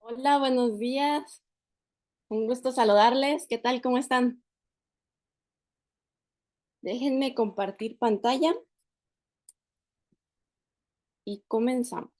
Hola, buenos días. Un gusto saludarles. ¿Qué tal? ¿Cómo están? Déjenme compartir pantalla y comenzamos.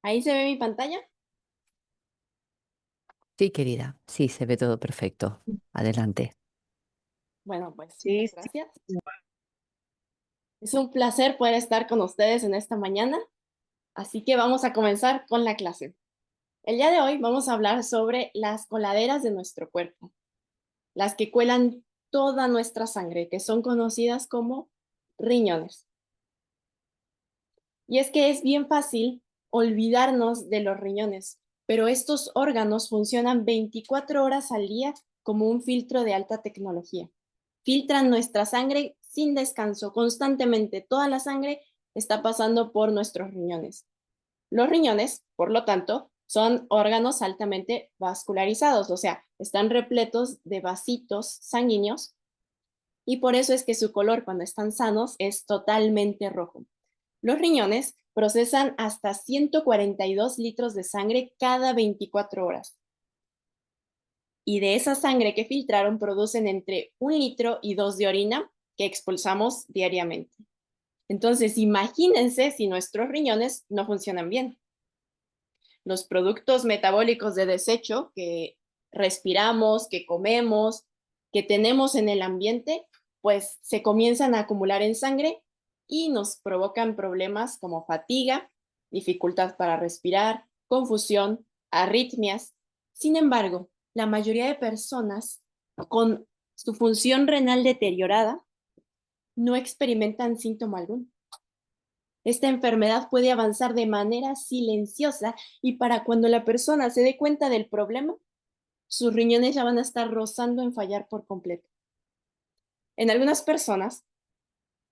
¿Ahí se ve mi pantalla? Sí, querida, sí, se ve todo perfecto. Adelante. Bueno, pues Sí, muchas gracias. Es un placer poder estar con ustedes en esta mañana, así que vamos a comenzar con la clase. El día de hoy vamos a hablar sobre las coladeras de nuestro cuerpo, las que cuelan toda nuestra sangre, que son conocidas como riñones. Y es que es bien fácil olvidarnos de los riñones, pero estos órganos funcionan 24 horas al día como un filtro de alta tecnología. Filtran nuestra sangre sin descanso, constantemente. Toda la sangre está pasando por nuestros riñones. Los riñones, por lo tanto, son órganos altamente vascularizados, o sea, están repletos de vasitos sanguíneos y por eso es que su color cuando están sanos es totalmente rojo. Los riñones procesan hasta 142 litros de sangre cada 24 horas. Y de esa sangre que filtraron producen entre 1 litro y 2 de orina que expulsamos diariamente. Entonces, imagínense si nuestros riñones no funcionan bien. Los productos metabólicos de desecho que respiramos, que comemos, que tenemos en el ambiente, pues se comienzan a acumular en sangre y nos provocan problemas como fatiga, dificultad para respirar, confusión, arritmias. Sin embargo, la mayoría de personas con su función renal deteriorada no experimentan síntoma alguno. Esta enfermedad puede avanzar de manera silenciosa y para cuando la persona se dé cuenta del problema, sus riñones ya van a estar rozando en fallar por completo. En algunas personas,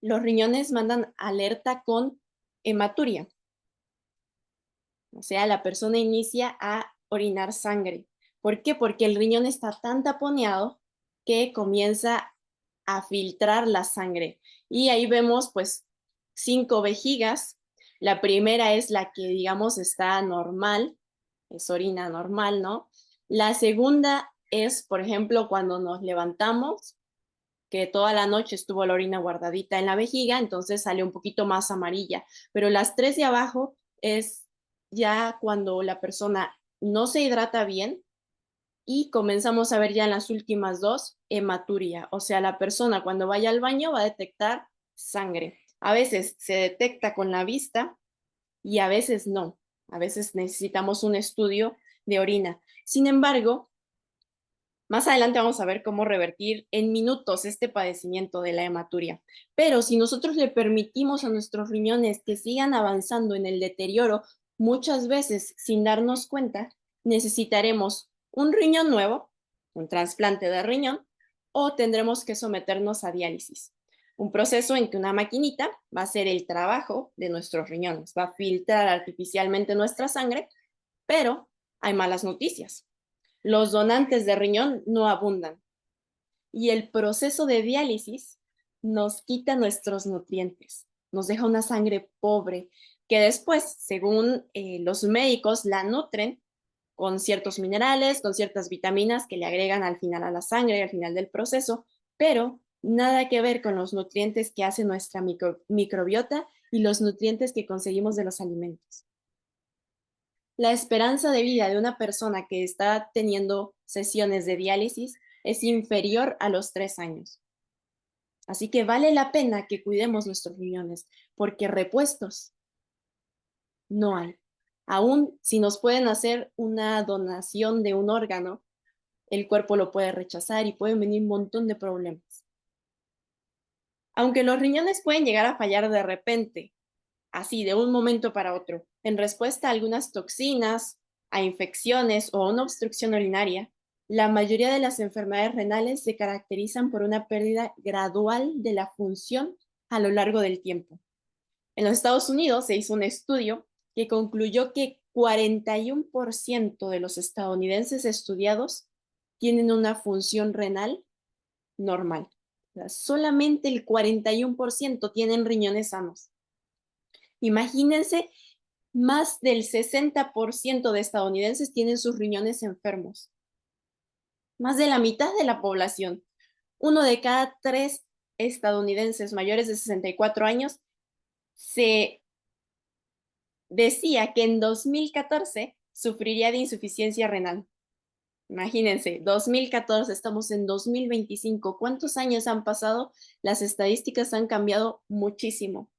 los riñones mandan alerta con hematuria, o sea, la persona inicia a orinar sangre. ¿Por qué? Porque el riñón está tan taponeado que comienza a filtrar la sangre. Y ahí vemos pues 5 vejigas. La primera es la que digamos está normal, es orina normal, ¿no? La segunda es, por ejemplo, cuando nos levantamos, que toda la noche estuvo la orina guardadita en la vejiga, entonces sale un poquito más amarilla. Pero las tres de abajo es ya cuando la persona no se hidrata bien y comenzamos a ver ya en las últimas dos hematuria, o sea, la persona cuando vaya al baño va a detectar sangre. A veces se detecta con la vista y a veces no. A veces necesitamos un estudio de orina. Sin embargo, más adelante vamos a ver cómo revertir en minutos este padecimiento de la hematuria. Pero si nosotros le permitimos a nuestros riñones que sigan avanzando en el deterioro, muchas veces sin darnos cuenta, necesitaremos un riñón nuevo, un trasplante de riñón, o tendremos que someternos a diálisis. Un proceso en que una maquinita va a hacer el trabajo de nuestros riñones, va a filtrar artificialmente nuestra sangre, pero hay malas noticias. Los donantes de riñón no abundan y el proceso de diálisis nos quita nuestros nutrientes, nos deja una sangre pobre que después, según los médicos, la nutren con ciertos minerales, con ciertas vitaminas que le agregan al final a la sangre, al final del proceso, pero nada que ver con los nutrientes que hace nuestra microbiota y los nutrientes que conseguimos de los alimentos. La esperanza de vida de una persona que está teniendo sesiones de diálisis es inferior a los 3 años. Así que vale la pena que cuidemos nuestros riñones, porque repuestos no hay. Aún si nos pueden hacer una donación de un órgano, el cuerpo lo puede rechazar y pueden venir un montón de problemas. Aunque los riñones pueden llegar a fallar de repente, así de un momento para otro, En respuesta a algunas toxinas, a infecciones o a una obstrucción urinaria, la mayoría de las enfermedades renales se caracterizan por una pérdida gradual de la función a lo largo del tiempo. En los Estados Unidos se hizo un estudio que concluyó que 41% de los estadounidenses estudiados tienen una función renal normal. O sea, solamente el 41% tienen riñones sanos. Imagínense, más del 60% de estadounidenses tienen sus riñones enfermos. Más de la mitad de la población. 1 de cada 3 estadounidenses mayores de 64 años se decía que en 2014 sufriría de insuficiencia renal. Imagínense, 2014, estamos en 2025. ¿Cuántos años han pasado? Las estadísticas han cambiado muchísimo.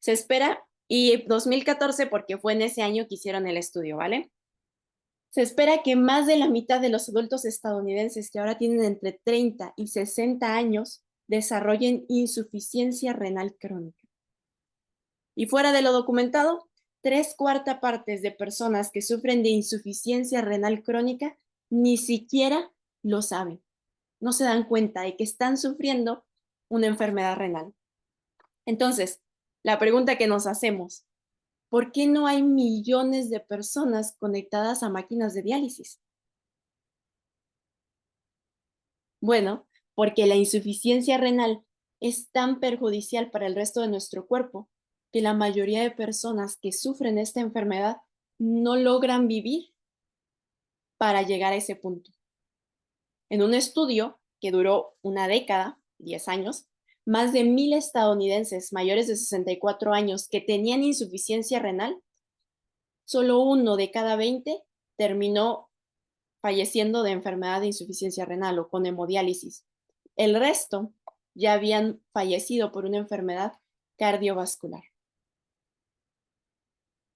Se espera, y 2014 porque fue en ese año que hicieron el estudio, ¿vale? Se espera que más de la mitad de los adultos estadounidenses que ahora tienen entre 30 y 60 años desarrollen insuficiencia renal crónica. Y fuera de lo documentado, 3/4 partes de personas que sufren de insuficiencia renal crónica ni siquiera lo saben. No se dan cuenta de que están sufriendo una enfermedad renal. Entonces, la pregunta que nos hacemos, ¿por qué no hay millones de personas conectadas a máquinas de diálisis? Bueno, porque la insuficiencia renal es tan perjudicial para el resto de nuestro cuerpo que la mayoría de personas que sufren esta enfermedad no logran vivir para llegar a ese punto. En un estudio que duró una década, 10 años, más de 1,000 estadounidenses mayores de 64 años que tenían insuficiencia renal, solo 1 de cada 20 terminó falleciendo de enfermedad de insuficiencia renal o con hemodiálisis. El resto ya habían fallecido por una enfermedad cardiovascular.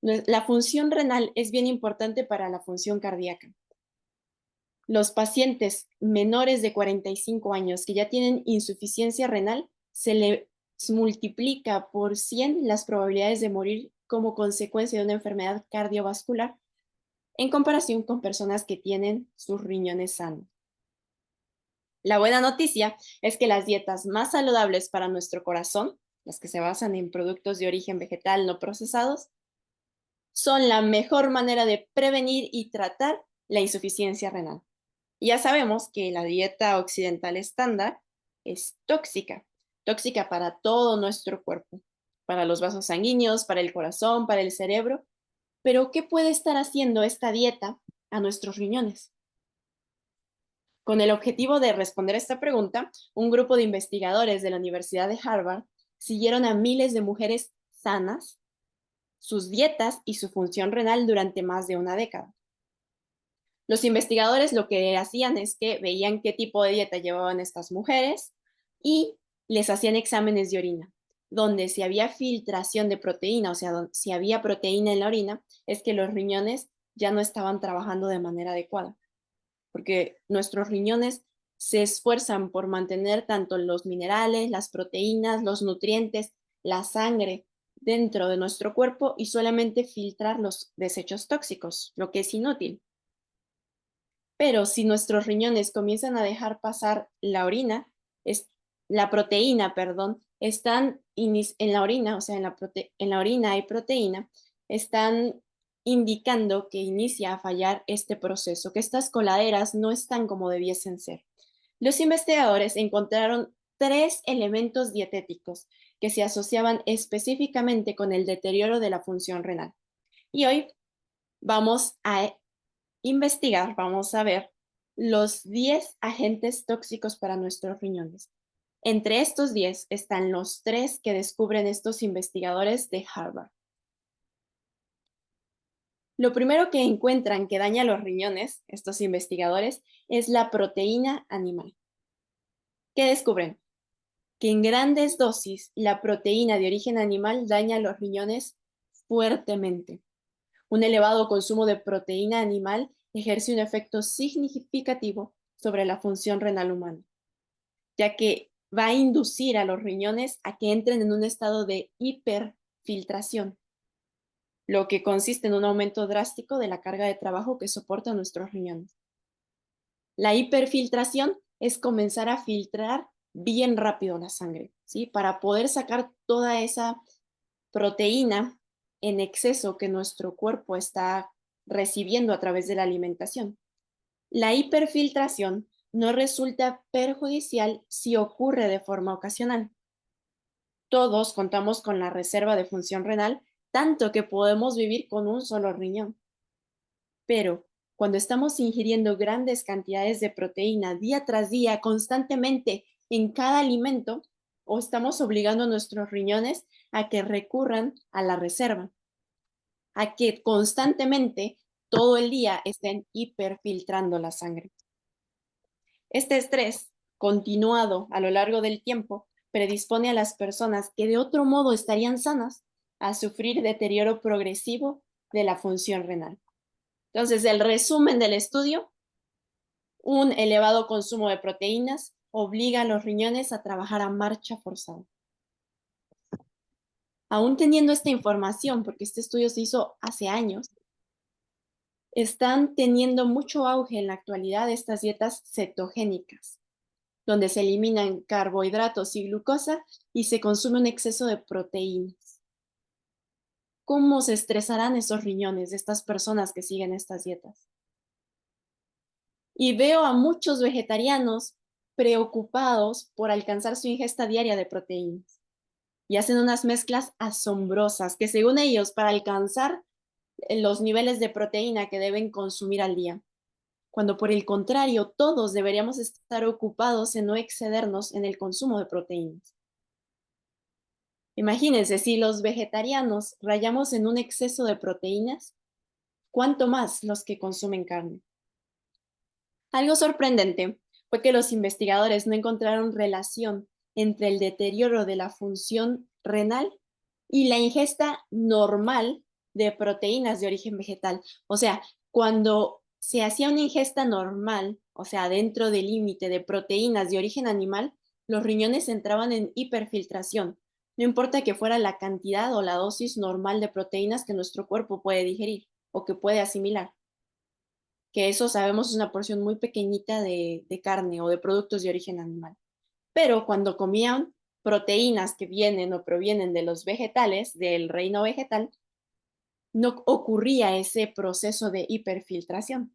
La función renal es bien importante para la función cardíaca. Los pacientes menores de 45 años que ya tienen insuficiencia renal, se les multiplica por 100 las probabilidades de morir como consecuencia de una enfermedad cardiovascular en comparación con personas que tienen sus riñones sanos. La buena noticia es que las dietas más saludables para nuestro corazón, las que se basan en productos de origen vegetal no procesados, son la mejor manera de prevenir y tratar la insuficiencia renal. Y ya sabemos que la dieta occidental estándar es tóxica para todo nuestro cuerpo, para los vasos sanguíneos, para el corazón, para el cerebro. Pero, ¿qué puede estar haciendo esta dieta a nuestros riñones? Con el objetivo de responder a esta pregunta, un grupo de investigadores de la Universidad de Harvard siguieron a miles de mujeres sanas, sus dietas y su función renal durante más de una década. Los investigadores lo que hacían es que veían qué tipo de dieta llevaban estas mujeres y les hacían exámenes de orina, donde si había filtración de proteína, o sea, si había proteína en la orina, es que los riñones ya no estaban trabajando de manera adecuada, porque nuestros riñones se esfuerzan por mantener tanto los minerales, las proteínas, los nutrientes, la sangre dentro de nuestro cuerpo y solamente filtrar los desechos tóxicos, lo que es inútil. Pero si nuestros riñones comienzan a dejar pasar la orina, la proteína, perdón, están en la orina, o sea, en la orina hay proteína, están indicando que inicia a fallar este proceso, que estas coladeras no están como debiesen ser. Los investigadores encontraron 3 elementos dietéticos que se asociaban específicamente con el deterioro de la función renal. Y hoy vamos a investigar, vamos a ver los 10 agentes tóxicos para nuestros riñones. Entre estos 10 están los 3 que descubren estos investigadores de Harvard. Lo primero que encuentran que daña los riñones, estos investigadores, es la proteína animal. ¿Qué descubren? Que en grandes dosis la proteína de origen animal daña los riñones fuertemente. Un elevado consumo de proteína animal ejerce un efecto significativo sobre la función renal humana, ya que va a inducir a los riñones a que entren en un estado de hiperfiltración. lo que consiste en un aumento drástico de la carga de trabajo que soportan nuestros riñones. La hiperfiltración es comenzar a filtrar bien rápido la sangre, ¿sí? Para poder sacar toda esa proteína en exceso que nuestro cuerpo está recibiendo a través de la alimentación. La hiperfiltración no resulta perjudicial si ocurre de forma ocasional. Todos contamos con la reserva de función renal, tanto que podemos vivir con un solo riñón. Pero cuando estamos ingiriendo grandes cantidades de proteína día tras día, constantemente en cada alimento, o estamos obligando a nuestros riñones a que recurran a la reserva, a que constantemente todo el día estén hiperfiltrando la sangre. Este estrés continuado a lo largo del tiempo predispone a las personas que de otro modo estarían sanas a sufrir deterioro progresivo de la función renal. Entonces, el resumen del estudio: un elevado consumo de proteínas obliga a los riñones a trabajar a marcha forzada. Aún teniendo esta información, porque este estudio se hizo hace años, están teniendo mucho auge en la actualidad estas dietas cetogénicas, donde se eliminan carbohidratos y glucosa y se consume un exceso de proteínas. ¿Cómo se estresarán esos riñones de estas personas que siguen estas dietas? Y veo a muchos vegetarianos preocupados por alcanzar su ingesta diaria de proteínas y hacen unas mezclas asombrosas que, según ellos, para alcanzar los niveles de proteína que deben consumir al día, cuando por el contrario todos deberíamos estar ocupados en no excedernos en el consumo de proteínas. Imagínense, si los vegetarianos rayamos en un exceso de proteínas, ¿cuánto más los que consumen carne? Algo sorprendente fue que los investigadores no encontraron relación entre el deterioro de la función renal y la ingesta normal de proteínas de origen vegetal. O sea, cuando se hacía una ingesta normal, o sea, dentro del límite de proteínas de origen animal, los riñones entraban en hiperfiltración. No importa que fuera la cantidad o la dosis normal de proteínas que nuestro cuerpo puede digerir o que puede asimilar, que eso sabemos es una porción muy pequeñita de carne o de productos de origen animal. Pero cuando comían proteínas que vienen o provienen de los vegetales, del reino vegetal, no ocurría ese proceso de hiperfiltración.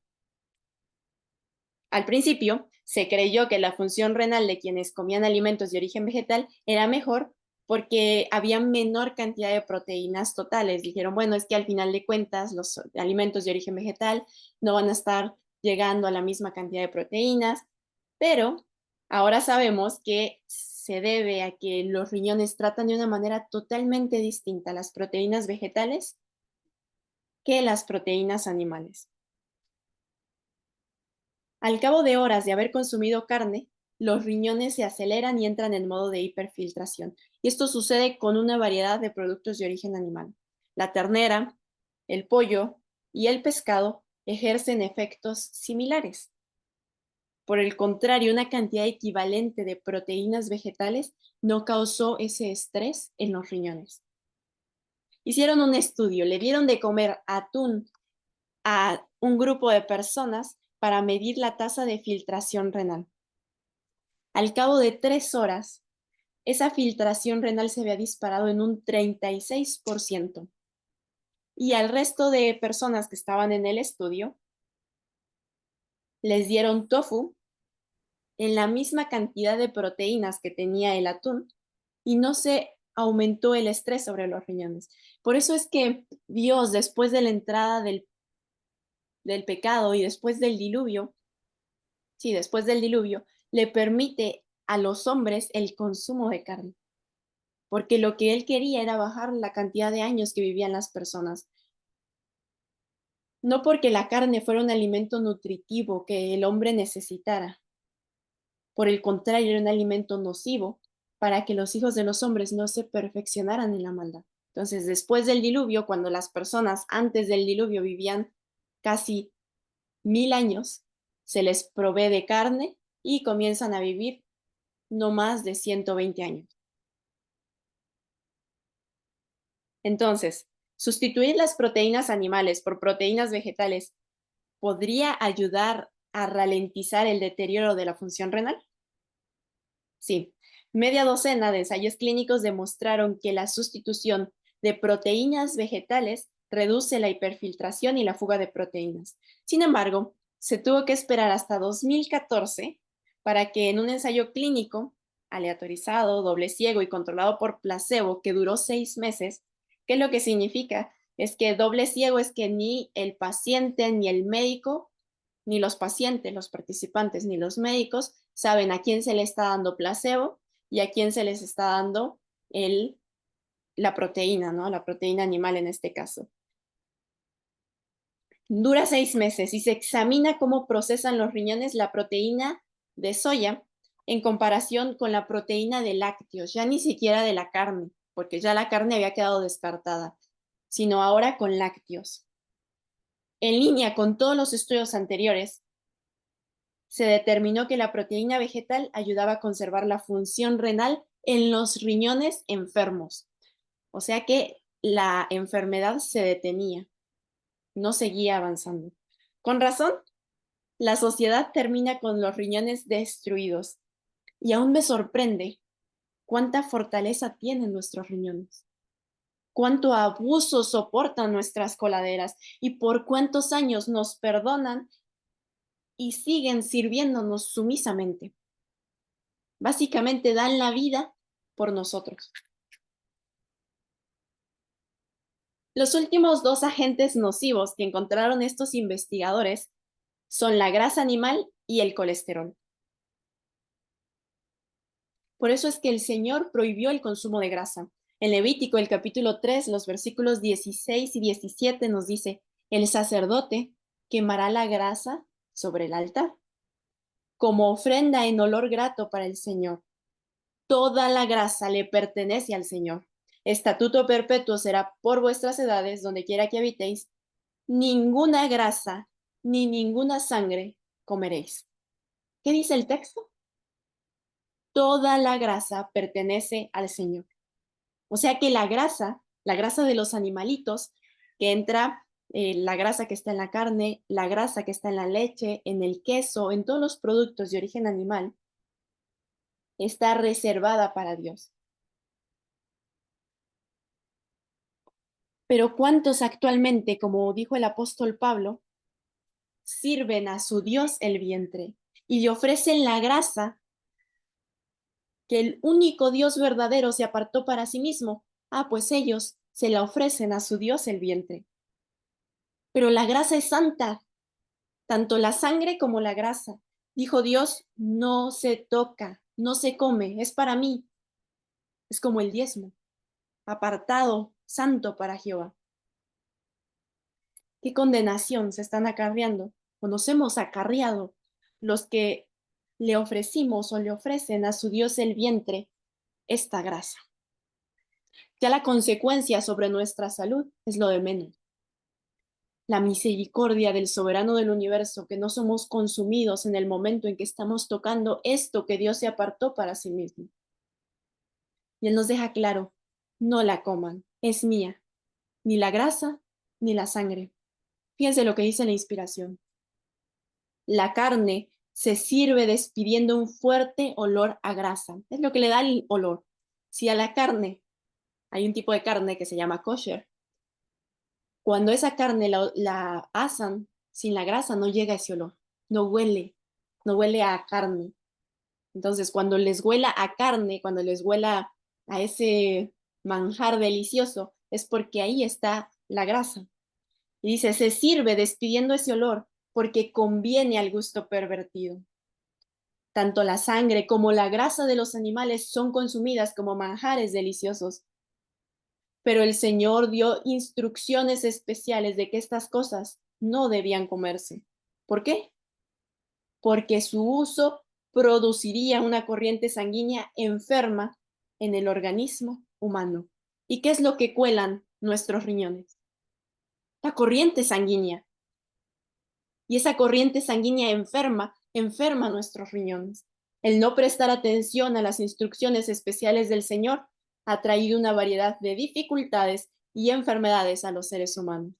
Al principio, se creyó que la función renal de quienes comían alimentos de origen vegetal era mejor porque había menor cantidad de proteínas totales. Dijeron, bueno, es que al final de cuentas los alimentos de origen vegetal no van a estar llegando a la misma cantidad de proteínas, pero ahora sabemos que se debe a que los riñones tratan de una manera totalmente distinta las proteínas vegetales que las proteínas animales. Al cabo de horas de haber consumido carne, los riñones se aceleran y entran en modo de hiperfiltración. Y esto sucede con una variedad de productos de origen animal. La ternera, el pollo y el pescado ejercen efectos similares. Por el contrario, una cantidad equivalente de proteínas vegetales no causó ese estrés en los riñones. Hicieron un estudio, le dieron de comer atún a un grupo de personas para medir la tasa de filtración renal. Al cabo de 3 horas, esa filtración renal se había disparado en un 36%. Y al resto de personas que estaban en el estudio, les dieron tofu en la misma cantidad de proteínas que tenía el atún y no se aumentó el estrés sobre los riñones. Por eso es que Dios, después de la entrada del pecado y después del diluvio, sí, después del diluvio, le permite a los hombres el consumo de carne, porque lo que él quería era bajar la cantidad de años que vivían las personas. No porque la carne fuera un alimento nutritivo que el hombre necesitara, por el contrario, era un alimento nocivo para que los hijos de los hombres no se perfeccionaran en la maldad. Entonces, después del diluvio, cuando las personas antes del diluvio vivían casi 1000 años, se les provee de carne y comienzan a vivir no más de 120 años. Entonces, Sustituir las proteínas animales por proteínas vegetales podría ayudar a ralentizar el deterioro de la función renal. Sí, media docena de ensayos clínicos demostraron que la sustitución de proteínas vegetales reduce la hiperfiltración y la fuga de proteínas. Sin embargo, se tuvo que esperar hasta 2014 para que en un ensayo clínico aleatorizado, doble ciego y controlado por placebo que duró 6 meses, ¿qué es lo que significa? Es que doble ciego es que ni el paciente ni el médico ni los pacientes, los participantes, ni los médicos saben a quién se le está dando placebo y a quién se les está dando la proteína, ¿no? La proteína animal en este caso. Dura 6 meses y se examina cómo procesan los riñones la proteína de soya en comparación con la proteína de lácteos, ya ni siquiera de la carne, porque ya la carne había quedado descartada, sino ahora con lácteos. En línea con todos los estudios anteriores, se determinó que la proteína vegetal ayudaba a conservar la función renal en los riñones enfermos. O sea que la enfermedad se detenía, no seguía avanzando. Con razón, la sociedad termina con los riñones destruidos. Y aún me sorprende cuánta fortaleza tienen nuestros riñones, cuánto abuso soportan nuestras coladeras y por cuántos años nos perdonan y siguen sirviéndonos sumisamente. Básicamente dan la vida por nosotros. Los últimos 2 agentes nocivos que encontraron estos investigadores son la grasa animal y el colesterol. Por eso es que el Señor prohibió el consumo de grasa. En Levítico, el capítulo 3, los versículos 16 y 17 nos dice, el sacerdote quemará la grasa sobre el altar como ofrenda en olor grato para el Señor. Toda la grasa le pertenece al Señor. Estatuto perpetuo será por vuestras edades, donde quiera que habitéis. Ninguna grasa ni ninguna sangre comeréis. ¿Qué dice el texto? Toda la grasa pertenece al Señor. O sea que la grasa de los animalitos, que entra la grasa que está en la carne, la grasa que está en la leche, en el queso, en todos los productos de origen animal, está reservada para Dios. Pero ¿cuántos actualmente, como dijo el apóstol Pablo, sirven a su Dios el vientre y le ofrecen la grasa que el único Dios verdadero se apartó para sí mismo? Ah, pues ellos se la ofrecen a su Dios el vientre. Pero la grasa es santa, tanto la sangre como la grasa. Dijo Dios, no se toca, no se come, es para mí. Es como el diezmo, apartado, santo para Jehová. ¿Qué condenación se están acarreando o nos hemos acarreado los que le ofrecimos o le ofrecen a su Dios el vientre esta grasa? Ya la consecuencia sobre nuestra salud es lo de menos. La misericordia del soberano del universo, que no somos consumidos en el momento en que estamos tocando esto que Dios se apartó para sí mismo. Y Él nos deja claro, no la coman, es mía, ni la grasa ni la sangre. Fíjense lo que dice la inspiración. La carne se sirve despidiendo un fuerte olor a grasa. Es lo que le da el olor. Si a la carne, hay un tipo de carne que se llama kosher, cuando esa carne la asan sin la grasa no llega ese olor, no huele, no huele a carne. Entonces, cuando les huela a carne, cuando les huela a ese manjar delicioso, es porque ahí está la grasa. Y dice, se sirve despidiendo ese olor porque conviene al gusto pervertido. Tanto la sangre como la grasa de los animales son consumidas como manjares deliciosos. Pero el Señor dio instrucciones especiales de que estas cosas no debían comerse. ¿Por qué? Porque su uso produciría una corriente sanguínea enferma en el organismo humano. ¿Y qué es lo que cuelan nuestros riñones? La corriente sanguínea. Y esa corriente sanguínea enferma nuestros riñones. El no prestar atención a las instrucciones especiales del Señor ha traído una variedad de dificultades y enfermedades a los seres humanos.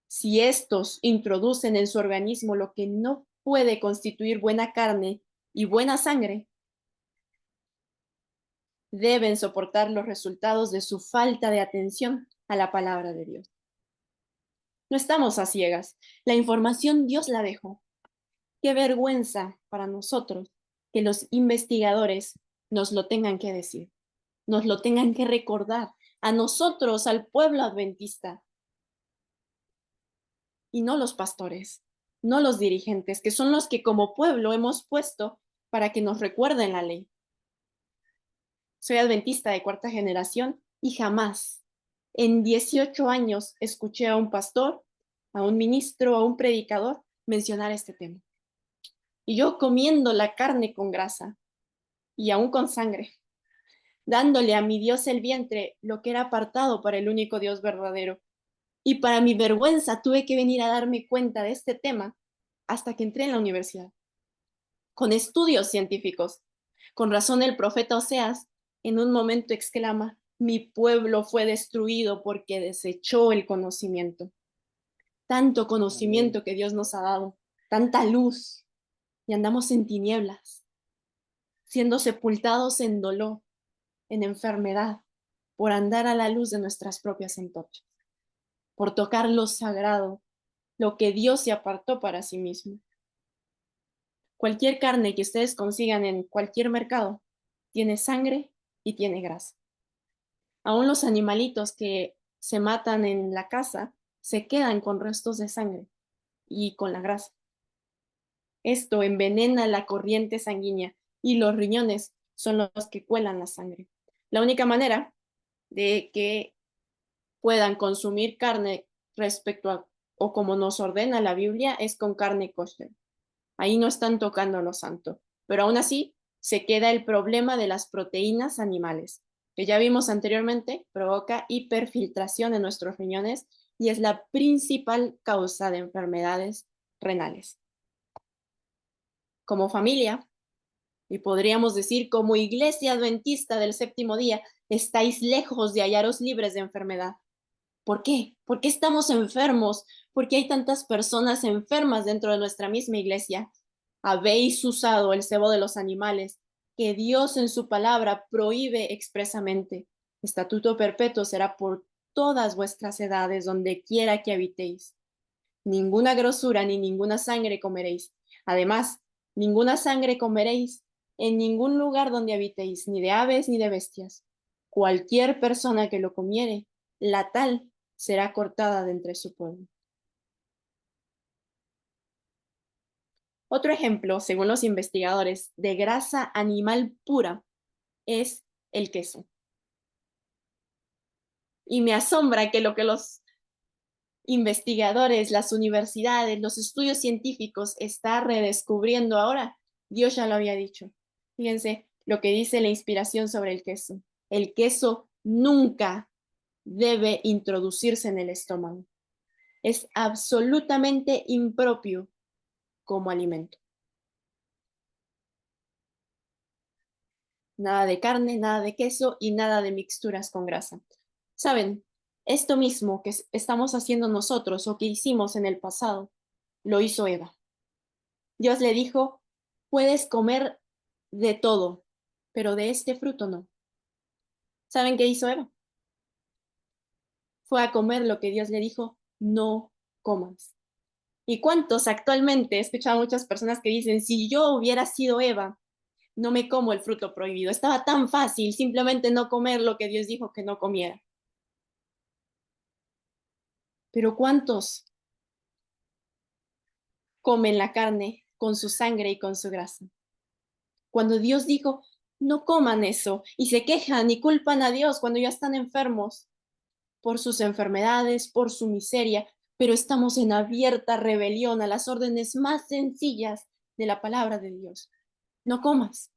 Si estos introducen en su organismo lo que no puede constituir buena carne y buena sangre, deben soportar los resultados de su falta de atención a la palabra de Dios. No estamos a ciegas. La información Dios la dejó. Qué vergüenza para nosotros que los investigadores nos lo tengan que decir, nos lo tengan que recordar a nosotros, al pueblo adventista, y no los pastores, no los dirigentes, que son los que como pueblo hemos puesto para que nos recuerden la ley. Soy adventista de cuarta generación y jamás en 18 años escuché a un pastor, a un ministro, a un predicador mencionar este tema. Y yo comiendo la carne con grasa y aún con sangre, dándole a mi Dios el vientre lo que era apartado para el único Dios verdadero. Y para mi vergüenza tuve que venir a darme cuenta de este tema hasta que entré en la universidad, con estudios científicos. Con razón el profeta Oseas en un momento exclama, mi pueblo fue destruido porque desechó el conocimiento. Tanto conocimiento que Dios nos ha dado, tanta luz, y andamos en tinieblas, siendo sepultados en dolor, en enfermedad, por andar a la luz de nuestras propias antorchas, por tocar lo sagrado, lo que Dios se apartó para sí mismo. Cualquier carne que ustedes consigan en cualquier mercado tiene sangre y tiene grasa. Aún los animalitos que se matan en la casa se quedan con restos de sangre y con la grasa. Esto envenena la corriente sanguínea y los riñones son los que cuelan la sangre. La única manera de que puedan consumir carne respecto a, o como nos ordena la Biblia, es con carne kosher. Ahí no están tocando lo santo, pero aún así se queda el problema de las proteínas animales, que ya vimos anteriormente, provoca hiperfiltración en nuestros riñones y es la principal causa de enfermedades renales. Como familia, y podríamos decir como iglesia adventista del séptimo día, estáis lejos de hallaros libres de enfermedad. ¿Por qué? ¿Por qué estamos enfermos? ¿Por qué hay tantas personas enfermas dentro de nuestra misma iglesia? Habéis usado el cebo de los animales, que Dios en su palabra prohíbe expresamente. Estatuto perpetuo será por todas vuestras edades, donde quiera que habitéis. Ninguna grosura ni ninguna sangre comeréis. Además, ninguna sangre comeréis en ningún lugar donde habitéis, ni de aves ni de bestias. Cualquier persona que lo comiere, la tal será cortada de entre su pueblo. Otro ejemplo, según los investigadores, de grasa animal pura es el queso. Y me asombra que lo que los investigadores, las universidades, los estudios científicos está redescubriendo ahora, Dios ya lo había dicho. Fíjense lo que dice la inspiración sobre el queso. El queso nunca debe introducirse en el estómago. Es absolutamente impropio como alimento. Nada de carne, nada de queso y nada de mixturas con grasa. ¿Saben? Esto mismo que estamos haciendo nosotros o que hicimos en el pasado, lo hizo Eva. Dios le dijo, puedes comer de todo, pero de este fruto no. ¿Saben qué hizo Eva? Fue a comer lo que Dios le dijo, no comas. ¿Y cuántos actualmente he escuchado a muchas personas que dicen, si yo hubiera sido Eva, no me como el fruto prohibido? Estaba tan fácil simplemente no comer lo que Dios dijo que no comiera. Pero ¿cuántos comen la carne con su sangre y con su grasa? Cuando Dios dijo, no coman eso, y se quejan y culpan a Dios cuando ya están enfermos por sus enfermedades, por su miseria, pero estamos en abierta rebelión a las órdenes más sencillas de la palabra de Dios. No comas.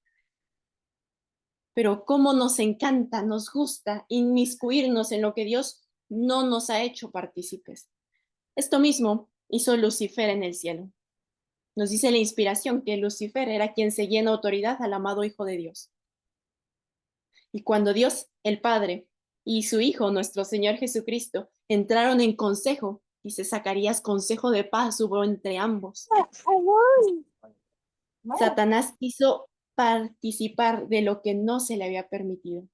Pero cómo nos encanta, nos gusta inmiscuirnos en lo que Dios no nos ha hecho partícipes. Esto mismo hizo Lucifer en el cielo. Nos dice la inspiración que Lucifer era quien seguía en autoridad al amado Hijo de Dios. Y cuando Dios, el Padre, y su Hijo, nuestro Señor Jesucristo, entraron en consejo, dice Zacarías, consejo de paz hubo entre ambos. Satanás quiso participar de lo que no se le había permitido.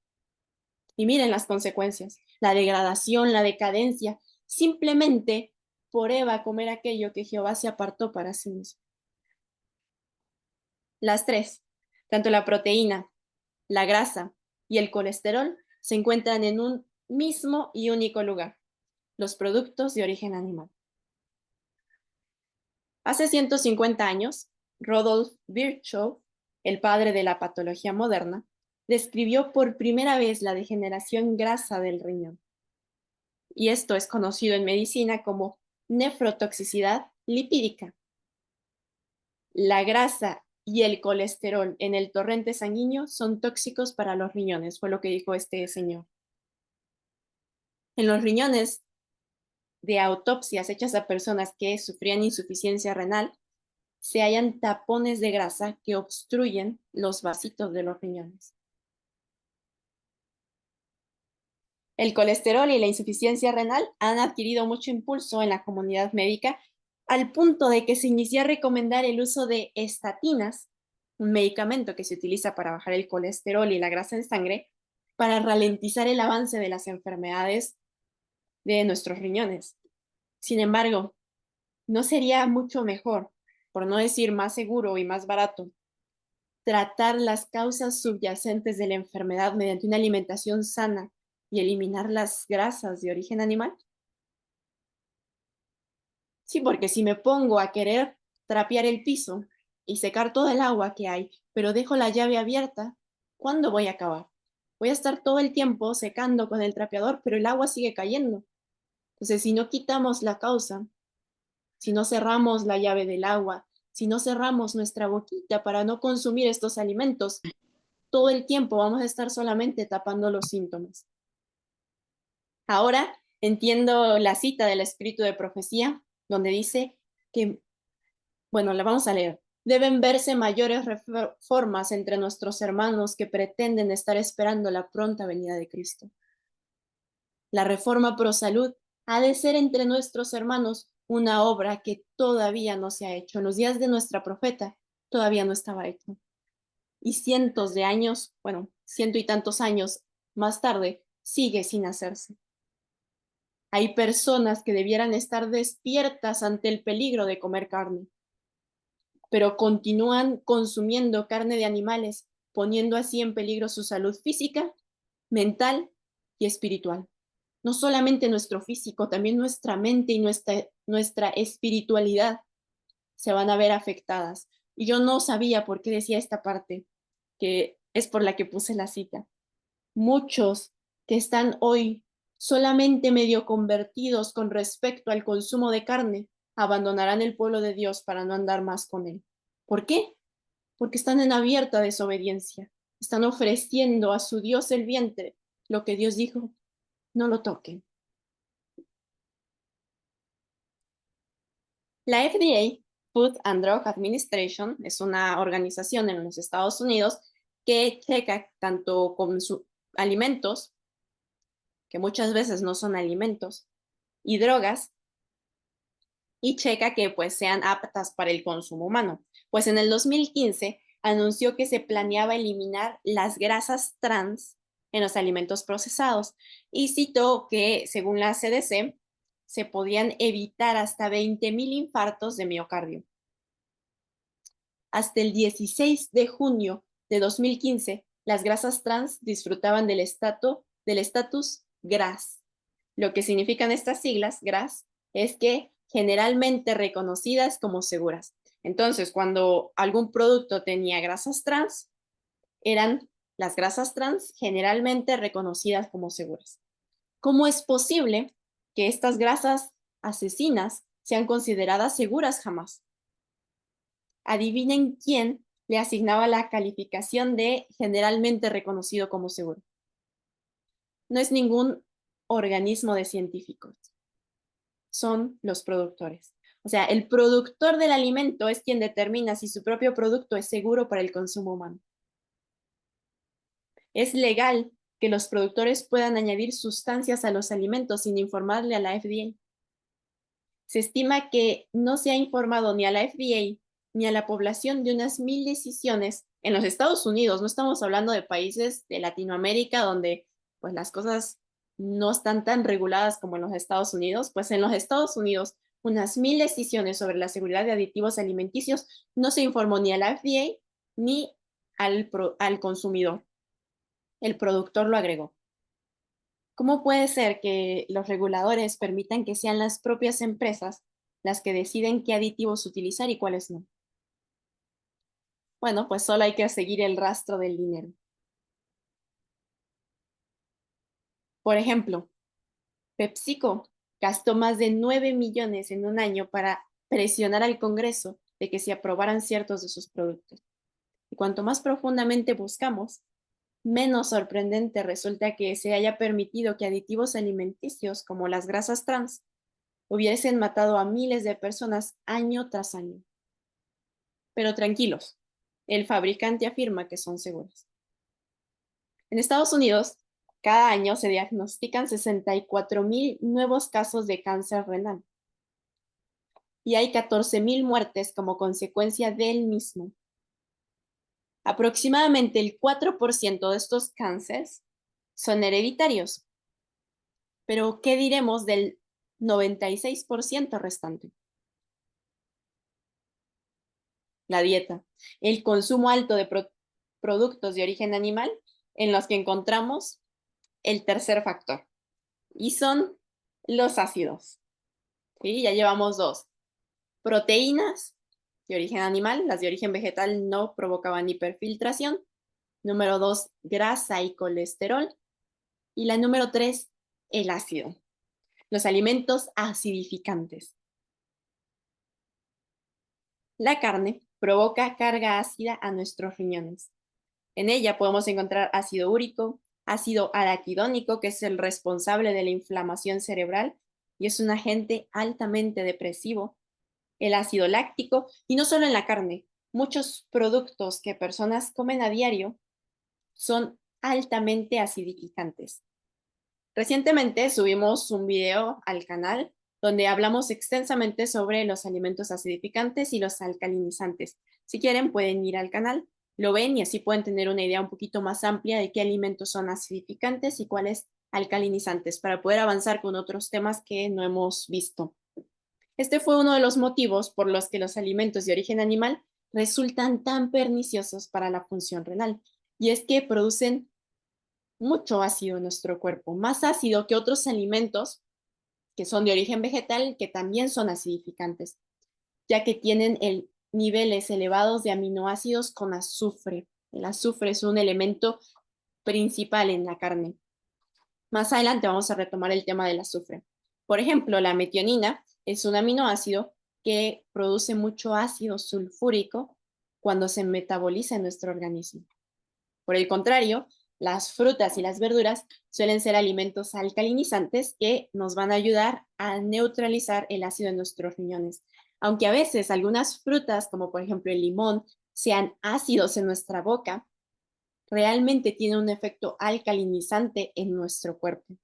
Y miren las consecuencias, la degradación, la decadencia, simplemente por Eva comer aquello que Jehová se apartó para sí mismo. Las tres, tanto la proteína, la grasa y el colesterol, se encuentran en un mismo y único lugar, los productos de origen animal. Hace 150 años, Rudolf Virchow, el padre de la patología moderna, describió por primera vez la degeneración grasa del riñón. Y esto es conocido en medicina como nefrotoxicidad lipídica. La grasa y el colesterol en el torrente sanguíneo son tóxicos para los riñones, fue lo que dijo este señor. En los riñones de autopsias hechas a personas que sufrían insuficiencia renal, se hallan tapones de grasa que obstruyen los vasitos de los riñones. El colesterol y la insuficiencia renal han adquirido mucho impulso en la comunidad médica al punto de que se inició a recomendar el uso de estatinas, un medicamento que se utiliza para bajar el colesterol y la grasa en sangre, para ralentizar el avance de las enfermedades de nuestros riñones. Sin embargo, ¿no sería mucho mejor, por no decir más seguro y más barato, tratar las causas subyacentes de la enfermedad mediante una alimentación sana y eliminar las grasas de origen animal? Sí, porque si me pongo a querer trapear el piso y secar todo el agua que hay, pero dejo la llave abierta, ¿cuándo voy a acabar? Voy a estar todo el tiempo secando con el trapeador, pero el agua sigue cayendo. Entonces, si no quitamos la causa, si no cerramos la llave del agua, si no cerramos nuestra boquita para no consumir estos alimentos, todo el tiempo vamos a estar solamente tapando los síntomas. Ahora entiendo la cita del espíritu de profecía, donde dice que, bueno, la vamos a leer. Deben verse mayores reformas entre nuestros hermanos que pretenden estar esperando la pronta venida de Cristo. La reforma pro salud ha de ser entre nuestros hermanos una obra que todavía no se ha hecho. En los días de nuestra profeta todavía no estaba hecho. Y cientos de años, bueno, ciento y tantos años más tarde, sigue sin hacerse. Hay personas que debieran estar despiertas ante el peligro de comer carne, pero continúan consumiendo carne de animales, poniendo así en peligro su salud física, mental y espiritual. No solamente nuestro físico, también nuestra mente y nuestra espiritualidad se van a ver afectadas. Y yo no sabía por qué decía esta parte, que es por la que puse la cita. Muchos que están hoy solamente medio convertidos con respecto al consumo de carne, abandonarán el pueblo de Dios para no andar más con él. ¿Por qué? Porque están en abierta desobediencia. Están ofreciendo a su Dios el vientre, lo que Dios dijo, no lo toquen. La FDA, Food and Drug Administration, es una organización en los Estados Unidos que checa tanto con sus alimentos, que muchas veces no son alimentos, y drogas, y checa que pues sean aptas para el consumo humano. Pues en el 2015 anunció que se planeaba eliminar las grasas trans en los alimentos procesados y citó que según la CDC se podían evitar hasta 20,000 infartos de miocardio. Hasta el 16 de junio de 2015, las grasas trans disfrutaban del estatus GRAS. Lo que significan estas siglas, GRAS, es que generalmente reconocidas como seguras. Entonces, cuando algún producto tenía grasas trans, eran las grasas trans generalmente reconocidas como seguras. ¿Cómo es posible que estas grasas asesinas sean consideradas seguras jamás? Adivinen quién le asignaba la calificación de generalmente reconocido como seguro. No es ningún organismo de científicos, son los productores. O sea, el productor del alimento es quien determina si su propio producto es seguro para el consumo humano. Es legal que los productores puedan añadir sustancias a los alimentos sin informarle a la FDA. Se estima que no se ha informado ni a la FDA ni a la población de unas 1,000 decisiones en los Estados Unidos. No estamos hablando de países de Latinoamérica donde pues las cosas no están tan reguladas como en los Estados Unidos. Pues en los Estados Unidos, unas 1,000 decisiones sobre la seguridad de aditivos alimenticios no se informó ni a la FDA ni al consumidor. El productor lo agregó. ¿Cómo puede ser que los reguladores permitan que sean las propias empresas las que deciden qué aditivos utilizar y cuáles no? Bueno, pues solo hay que seguir el rastro del dinero. Por ejemplo, PepsiCo gastó más de 9 millones en un año para presionar al Congreso de que se aprobaran ciertos de sus productos. Y cuanto más profundamente buscamos, menos sorprendente resulta que se haya permitido que aditivos alimenticios como las grasas trans hubiesen matado a miles de personas año tras año. Pero tranquilos, el fabricante afirma que son seguros. En Estados Unidos, cada año se diagnostican 64,000 nuevos casos de cáncer renal y hay 14,000 muertes como consecuencia del mismo. Aproximadamente el 4% de estos cánceres son hereditarios. Pero, ¿qué diremos del 96% restante? La dieta, el consumo alto de productos de origen animal, en los que encontramos el tercer factor, y son los ácidos. ¿Sí? Ya llevamos 2. Proteínas de origen animal, las de origen vegetal no provocaban hiperfiltración. Número 2, grasa y colesterol. Y la número 3, el ácido. Los alimentos acidificantes. La carne provoca carga ácida a nuestros riñones. En ella podemos encontrar ácido úrico, ácido araquidónico, que es el responsable de la inflamación cerebral y es un agente altamente depresivo, el ácido láctico, y no solo en la carne, muchos productos que personas comen a diario son altamente acidificantes. Recientemente subimos un video al canal donde hablamos extensamente sobre los alimentos acidificantes y los alcalinizantes. Si quieren, pueden ir al canal, lo ven y así pueden tener una idea un poquito más amplia de qué alimentos son acidificantes y cuáles alcalinizantes para poder avanzar con otros temas que no hemos visto. Este fue uno de los motivos por los que los alimentos de origen animal resultan tan perniciosos para la función renal, y es que producen mucho ácido en nuestro cuerpo, más ácido que otros alimentos que son de origen vegetal, que también son acidificantes, ya que tienen niveles elevados de aminoácidos con azufre. El azufre es un elemento principal en la carne. Más adelante vamos a retomar el tema del azufre. Por ejemplo, la metionina es un aminoácido que produce mucho ácido sulfúrico cuando se metaboliza en nuestro organismo. Por el contrario, las frutas y las verduras suelen ser alimentos alcalinizantes que nos van a ayudar a neutralizar el ácido en nuestros riñones. Aunque a veces algunas frutas, como por ejemplo el limón, sean ácidos en nuestra boca, realmente tiene un efecto alcalinizante en nuestro cuerpo.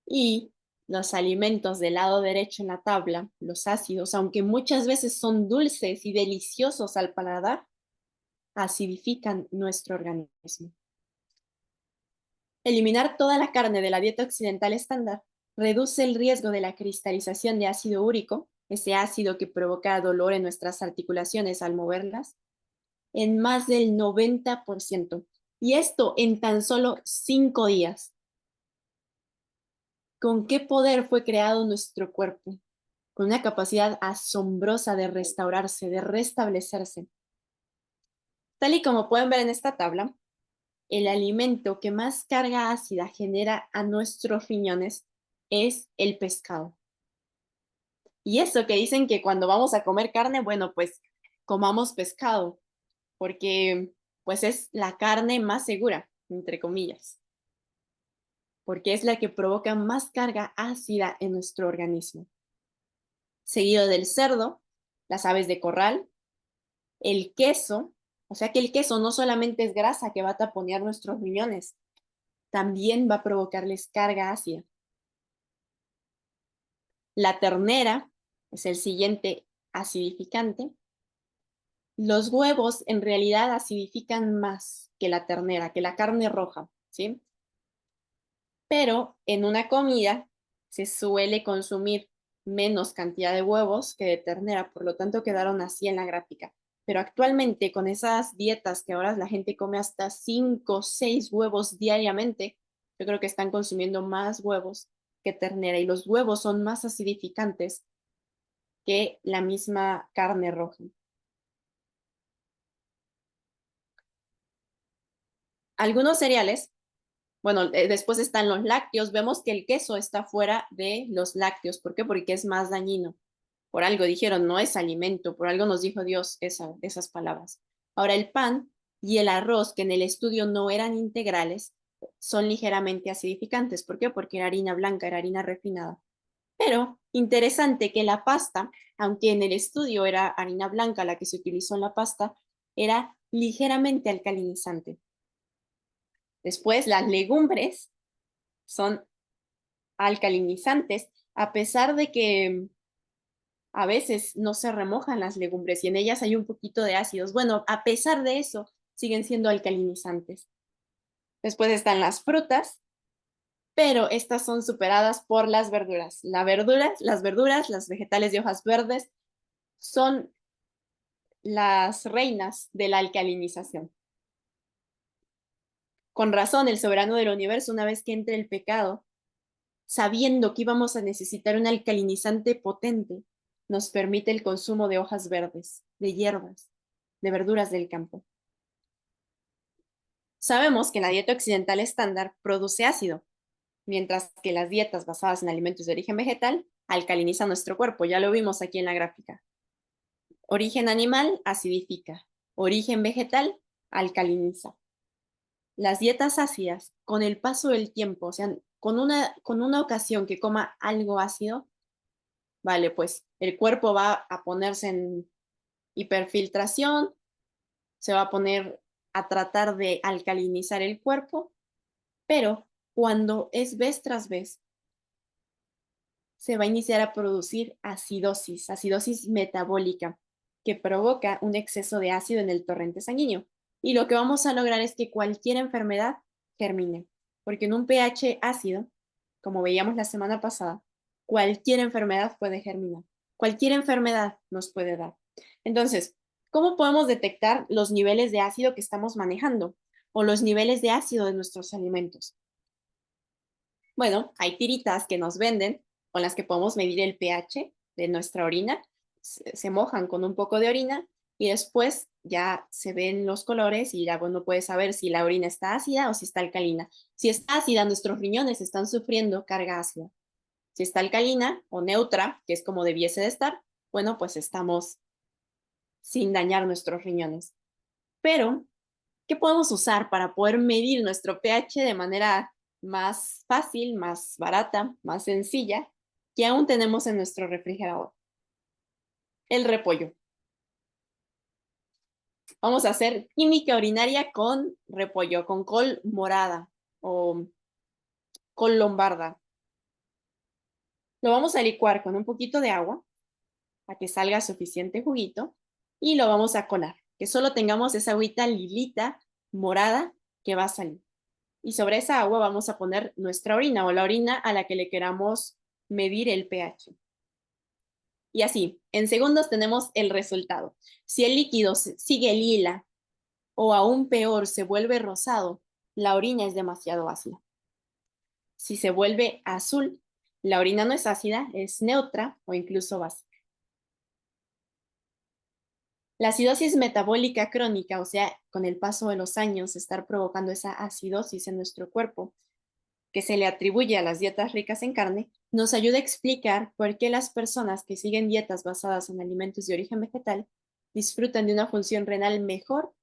Y los alimentos del lado derecho en la tabla, los ácidos, aunque muchas veces son dulces y deliciosos al paladar, acidifican nuestro organismo. Eliminar toda la carne de la dieta occidental estándar reduce el riesgo de la cristalización de ácido úrico, ese ácido que provoca dolor en nuestras articulaciones al moverlas, en más del 90%. Y esto en tan solo 5 días. ¿Con qué poder fue creado nuestro cuerpo? Con una capacidad asombrosa de restaurarse, de restablecerse. Tal y como pueden ver en esta tabla, el alimento que más carga ácida genera a nuestros riñones es el pescado. Y eso que dicen que cuando vamos a comer carne, bueno, pues comamos pescado, porque pues es la carne más segura, entre comillas, porque es la que provoca más carga ácida en nuestro organismo. Seguido del cerdo, las aves de corral, el queso, o sea que el queso no solamente es grasa que va a taponear nuestros riñones, también va a provocarles carga ácida. La ternera es el siguiente acidificante. Los huevos en realidad acidifican más que la ternera, que la carne roja, ¿sí? Pero en una comida se suele consumir menos cantidad de huevos que de ternera, por lo tanto quedaron así en la gráfica. Pero actualmente con esas dietas que ahora la gente come hasta 5 o 6 huevos diariamente, yo creo que están consumiendo más huevos que ternera y los huevos son más acidificantes que la misma carne roja. Algunos cereales, bueno, después están los lácteos, vemos que el queso está fuera de los lácteos. ¿Por qué? Porque es más dañino. Por algo dijeron, no es alimento, por algo nos dijo Dios esas palabras. Ahora, el pan y el arroz, que en el estudio no eran integrales, son ligeramente acidificantes. ¿Por qué? Porque era harina blanca, era harina refinada. Pero interesante que la pasta, aunque en el estudio era harina blanca la que se utilizó en la pasta, era ligeramente alcalinizante. Después, las legumbres son alcalinizantes, a pesar de que a veces no se remojan las legumbres y en ellas hay un poquito de ácidos. Bueno, a pesar de eso, siguen siendo alcalinizantes. Después están las frutas, pero estas son superadas por las verduras. Las verduras, las vegetales de hojas verdes, son las reinas de la alcalinización. Con razón, el soberano del universo, una vez que entre el pecado, sabiendo que íbamos a necesitar un alcalinizante potente, nos permite el consumo de hojas verdes, de hierbas, de verduras del campo. Sabemos que la dieta occidental estándar produce ácido, mientras que las dietas basadas en alimentos de origen vegetal alcalinizan nuestro cuerpo. Ya lo vimos aquí en la gráfica. Origen animal acidifica, origen vegetal alcaliniza. Las dietas ácidas, con el paso del tiempo, o sea, con una ocasión que coma algo ácido, vale, pues el cuerpo va a ponerse en hiperfiltración, se va a poner a tratar de alcalinizar el cuerpo, pero cuando es vez tras vez, se va a iniciar a producir acidosis metabólica, que provoca un exceso de ácido en el torrente sanguíneo. Y lo que vamos a lograr es que cualquier enfermedad germine, porque en un pH ácido, como veíamos la semana pasada, cualquier enfermedad puede germinar. Cualquier enfermedad nos puede dar. Entonces, ¿cómo podemos detectar los niveles de ácido que estamos manejando o los niveles de ácido de nuestros alimentos? Bueno, hay tiritas que nos venden con las que podemos medir el pH de nuestra orina. Se mojan con un poco de orina y después ya se ven los colores y ya bueno puedes saber si la orina está ácida o si está alcalina. Si está ácida, nuestros riñones están sufriendo carga ácida. Si está alcalina o neutra, que es como debiese de estar, bueno, pues estamos sin dañar nuestros riñones. Pero, ¿qué podemos usar para poder medir nuestro pH de manera más fácil, más barata, más sencilla, que aún tenemos en nuestro refrigerador? El repollo. Vamos a hacer química urinaria con repollo, con col morada o col lombarda. Lo vamos a licuar con un poquito de agua para que salga suficiente juguito y lo vamos a colar, que solo tengamos esa agüita lilita morada que va a salir. Y sobre esa agua vamos a poner nuestra orina o la orina a la que le queramos medir el pH. Y así, en segundos tenemos el resultado. Si el líquido sigue lila o aún peor se vuelve rosado, la orina es demasiado ácida. Si se vuelve azul, la orina no es ácida, es neutra o incluso básica. La acidosis metabólica crónica, o sea, con el paso de los años, estar provocando esa acidosis en nuestro cuerpo, que se le atribuye a las dietas ricas en carne, nos ayuda a explicar por qué las personas que siguen dietas basadas en alimentos de origen vegetal disfrutan de una función renal mejor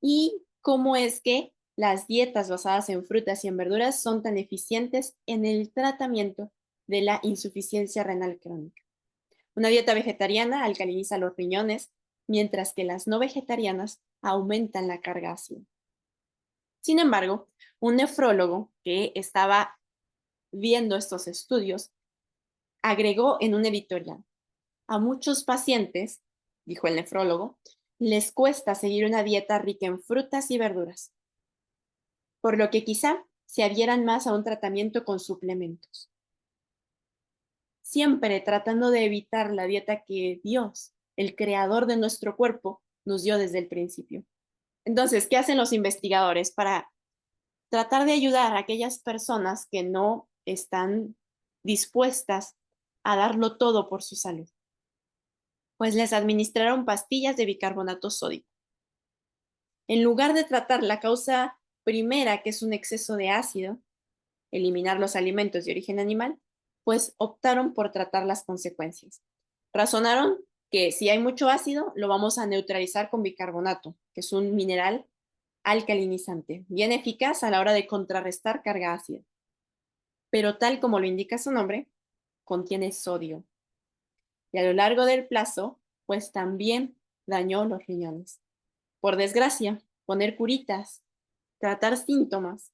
y cómo es que las dietas basadas en frutas y en verduras son tan eficientes en el tratamiento de la insuficiencia renal crónica. Una dieta vegetariana alcaliniza los riñones, mientras que las no vegetarianas aumentan la carga ácida. Sin embargo, un nefrólogo que estaba viendo estos estudios agregó en un editorial: a muchos pacientes, dijo el nefrólogo, les cuesta seguir una dieta rica en frutas y verduras, por lo que quizá se adhieran más a un tratamiento con suplementos, siempre tratando de evitar la dieta que Dios, el creador de nuestro cuerpo, nos dio desde el principio. Entonces, ¿qué hacen los investigadores para tratar de ayudar a aquellas personas que no están dispuestas a darlo todo por su salud? Pues les administraron pastillas de bicarbonato sódico. En lugar de tratar la causa primera, que es un exceso de ácido, eliminar los alimentos de origen animal, pues optaron por tratar las consecuencias. Razonaron que si hay mucho ácido, lo vamos a neutralizar con bicarbonato, que es un mineral alcalinizante, bien eficaz a la hora de contrarrestar carga ácida. Pero tal como lo indica su nombre, contiene sodio. Y a lo largo del plazo, pues también dañó los riñones. Por desgracia, poner curitas, tratar síntomas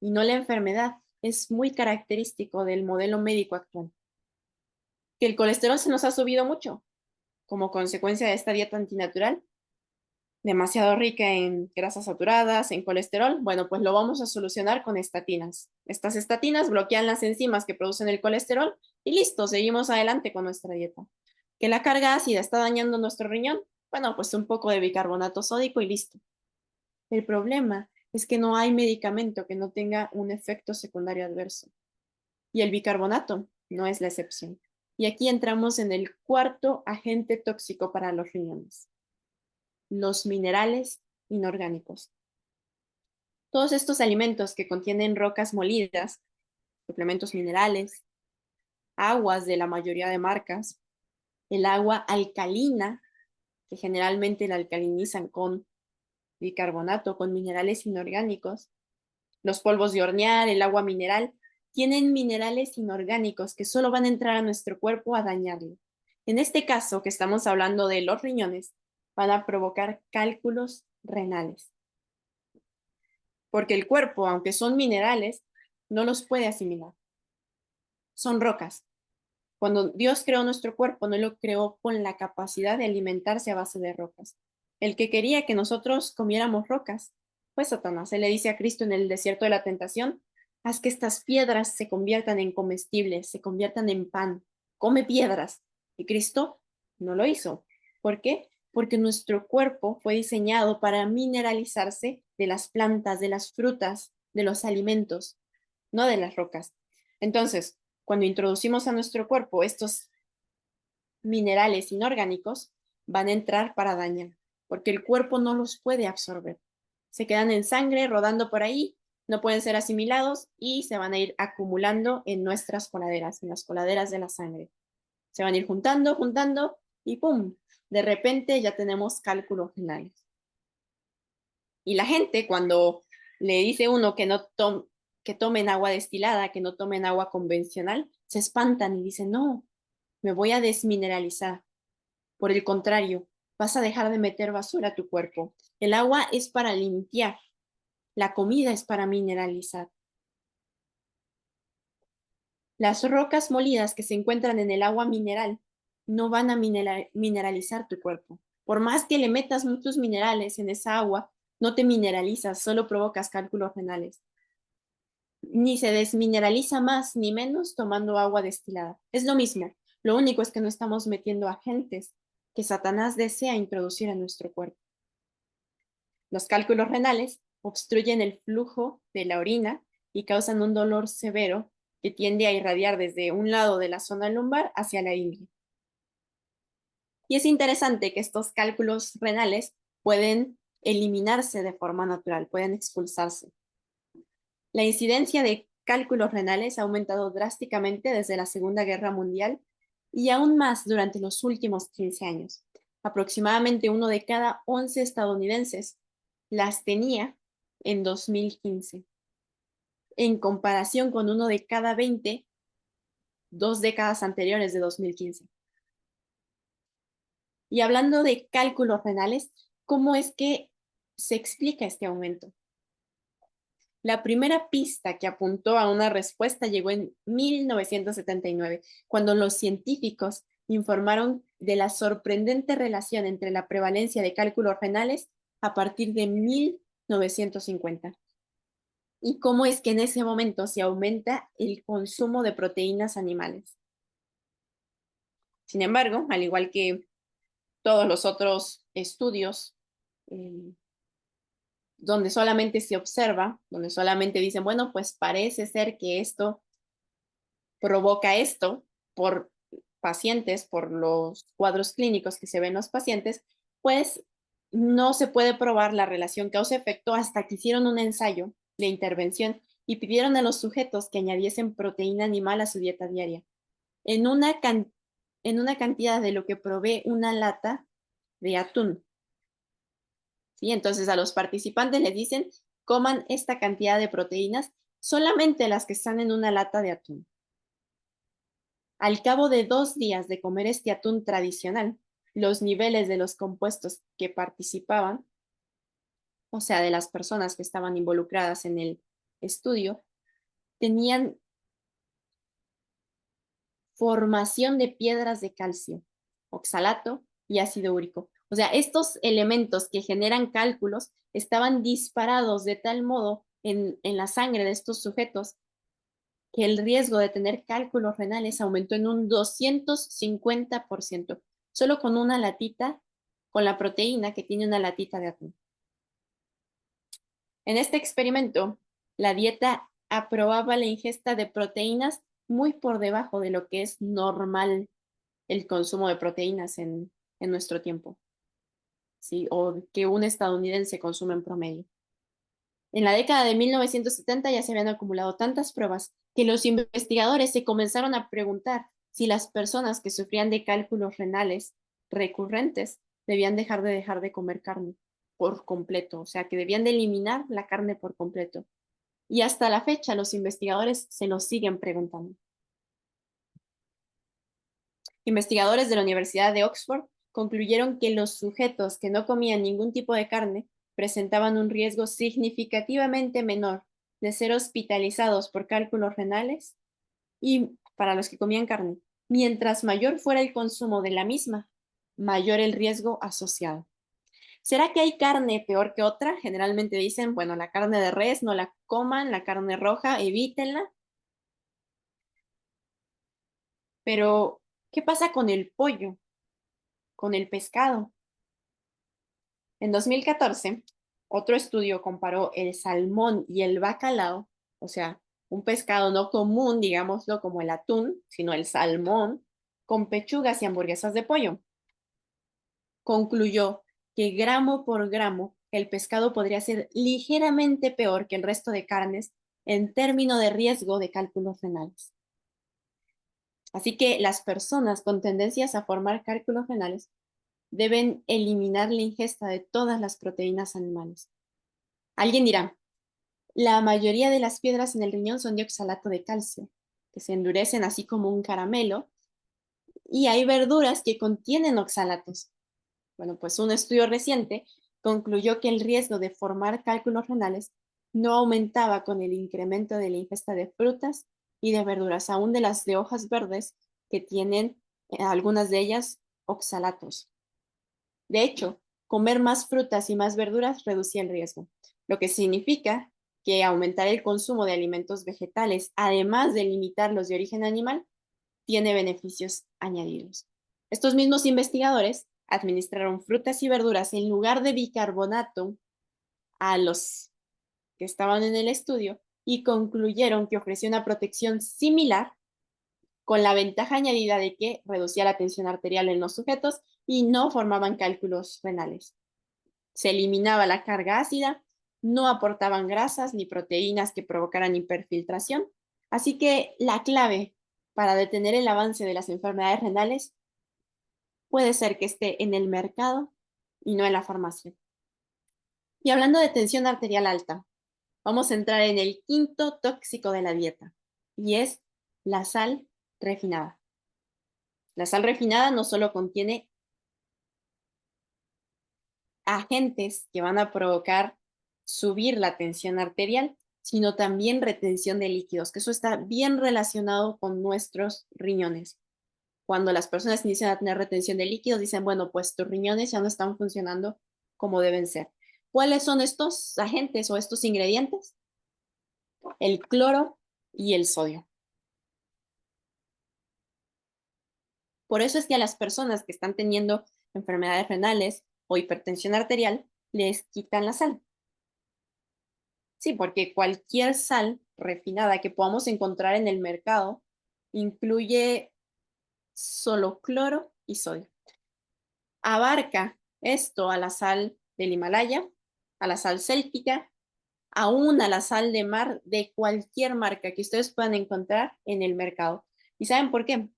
y no la enfermedad es muy característico del modelo médico actual. Que el colesterol se nos ha subido mucho como consecuencia de esta dieta antinatural, demasiado rica en grasas saturadas, en colesterol. Bueno, pues lo vamos a solucionar con estatinas. Estas estatinas bloquean las enzimas que producen el colesterol y listo, seguimos adelante con nuestra dieta. Que la carga ácida está dañando nuestro riñón, bueno, pues un poco de bicarbonato sódico y listo. El problema es que no hay medicamento que no tenga un efecto secundario adverso. Y el bicarbonato no es la excepción. Y aquí entramos en el cuarto agente tóxico para los riñones: los minerales inorgánicos. Todos estos alimentos que contienen rocas molidas, suplementos minerales, aguas de la mayoría de marcas, el agua alcalina, que generalmente la alcalinizan con bicarbonato, con minerales inorgánicos, los polvos de hornear, el agua mineral, tienen minerales inorgánicos que solo van a entrar a nuestro cuerpo a dañarlo. En este caso, que estamos hablando de los riñones, van a provocar cálculos renales, porque el cuerpo, aunque son minerales, no los puede asimilar. Son rocas. Cuando Dios creó nuestro cuerpo, no lo creó con la capacidad de alimentarse a base de rocas. El que quería que nosotros comiéramos rocas fue Satanás. Él le dice a Cristo en el desierto de la tentación: haz que estas piedras se conviertan en comestibles, se conviertan en pan. Come piedras. Y Cristo no lo hizo. ¿Por qué? Porque nuestro cuerpo fue diseñado para mineralizarse de las plantas, de las frutas, de los alimentos, no de las rocas. Entonces, cuando introducimos a nuestro cuerpo estos minerales inorgánicos, van a entrar para dañar, porque el cuerpo no los puede absorber. Se quedan en sangre, rodando por ahí, no pueden ser asimilados y se van a ir acumulando en nuestras coladeras, en las coladeras de la sangre. Se van a ir juntando, juntando y ¡pum! De repente ya tenemos cálculos renales. Y la gente, cuando le dice uno que no que tomen agua destilada, que no tomen agua convencional, se espantan y dicen: no, me voy a desmineralizar. Por el contrario, vas a dejar de meter basura a tu cuerpo. El agua es para limpiar, la comida es para mineralizar. Las rocas molidas que se encuentran en el agua mineral no van a mineralizar tu cuerpo. Por más que le metas muchos minerales en esa agua, no te mineralizas, solo provocas cálculos renales. Ni se desmineraliza más ni menos tomando agua destilada. Es lo mismo. Lo único es que no estamos metiendo agentes que Satanás desea introducir en nuestro cuerpo. Los cálculos renales obstruyen el flujo de la orina y causan un dolor severo que tiende a irradiar desde un lado de la zona lumbar hacia la ingle. Y es interesante que estos cálculos renales pueden eliminarse de forma natural, pueden expulsarse. La incidencia de cálculos renales ha aumentado drásticamente desde la Segunda Guerra Mundial y aún más durante los últimos 15 años. Aproximadamente 1 de cada 11 estadounidenses las tenía en 2015, en comparación con 1 de cada 20 2 décadas anteriores de 2015. Y hablando de cálculos renales, ¿cómo es que se explica este aumento? La primera pista que apuntó a una respuesta llegó en 1979, cuando los científicos informaron de la sorprendente relación entre la prevalencia de cálculos renales a partir de 1950 y cómo es que en ese momento se aumenta el consumo de proteínas animales. Sin embargo, al igual que todos los otros estudios eh, donde solamente se observa, donde solamente dicen, bueno, pues parece ser que esto provoca esto por pacientes, por los cuadros clínicos que se ven en los pacientes, pues no se puede probar la relación causa-efecto hasta que hicieron un ensayo de intervención y pidieron a los sujetos que añadiesen proteína animal a su dieta diaria, en una, en una cantidad de lo que provee una lata de atún. ¿Sí? Entonces a los participantes les dicen, coman esta cantidad de proteínas, solamente las que están en una lata de atún. Al cabo de 2 días de comer este atún tradicional, los niveles de los compuestos que participaban, o sea, de las personas que estaban involucradas en el estudio, tenían formación de piedras de calcio, oxalato y ácido úrico. O sea, estos elementos que generan cálculos estaban disparados de tal modo en la sangre de estos sujetos que el riesgo de tener cálculos renales aumentó en un 250%, solo con una latita, con la proteína que tiene una latita de atún. En este experimento, la dieta aprobaba la ingesta de proteínas muy por debajo de lo que es normal el consumo de proteínas en nuestro tiempo, ¿sí? O que un estadounidense consume en promedio. En la década de 1970 ya se habían acumulado tantas pruebas que los investigadores se comenzaron a preguntar si las personas que sufrían de cálculos renales recurrentes debían dejar de comer carne por completo, o sea, que debían de eliminar la carne por completo. Y hasta la fecha los investigadores se lo siguen preguntando. Investigadores de la Universidad de Oxford concluyeron que los sujetos que no comían ningún tipo de carne presentaban un riesgo significativamente menor de ser hospitalizados por cálculos renales y para los que comían carne. Mientras mayor fuera el consumo de la misma, mayor el riesgo asociado. ¿Será que hay carne peor que otra? Generalmente dicen, bueno, la carne de res no la coman, la carne roja evítenla. Pero, ¿qué pasa con el pollo, con el pescado? En 2014, otro estudio comparó el salmón y el bacalao, o sea, un pescado no común, digámoslo como el atún, sino el salmón, con pechugas y hamburguesas de pollo. Concluyó que gramo por gramo el pescado podría ser ligeramente peor que el resto de carnes en términos de riesgo de cálculos renales. Así que las personas con tendencias a formar cálculos renales deben eliminar la ingesta de todas las proteínas animales. Alguien dirá, la mayoría de las piedras en el riñón son de oxalato de calcio, que se endurecen así como un caramelo, y hay verduras que contienen oxalatos. Bueno, pues un estudio reciente concluyó que el riesgo de formar cálculos renales no aumentaba con el incremento de la ingesta de frutas y de verduras, aún de las de hojas verdes que tienen algunas de ellas oxalatos. De hecho, comer más frutas y más verduras reducía el riesgo, lo que significa que aumentar el consumo de alimentos vegetales, además de limitar los de origen animal, tiene beneficios añadidos. Estos mismos investigadores administraron frutas y verduras en lugar de bicarbonato a los que estaban en el estudio y concluyeron que ofrecía una protección similar con la ventaja añadida de que reducía la tensión arterial en los sujetos y no formaban cálculos renales. Se eliminaba la carga ácida, no aportaban grasas ni proteínas que provocaran hiperfiltración. Así que la clave para detener el avance de las enfermedades renales puede ser que esté en el mercado y no en la farmacia. Y hablando de tensión arterial alta, vamos a entrar en el quinto tóxico de la dieta, y es la sal refinada. La sal refinada no solo contiene agentes que van a provocar subir la tensión arterial, sino también retención de líquidos, que eso está bien relacionado con nuestros riñones. Cuando las personas inician a tener retención de líquidos, dicen, bueno, pues tus riñones ya no están funcionando como deben ser. ¿Cuáles son estos agentes o estos ingredientes? El cloro y el sodio. Por eso es que a las personas que están teniendo enfermedades renales o hipertensión arterial, les quitan la sal. Sí, porque cualquier sal refinada que podamos encontrar en el mercado incluye solo cloro y sodio. Abarca esto a la sal del Himalaya, a la sal céltica, aún a la sal de mar de cualquier marca que ustedes puedan encontrar en el mercado. ¿Y saben por qué?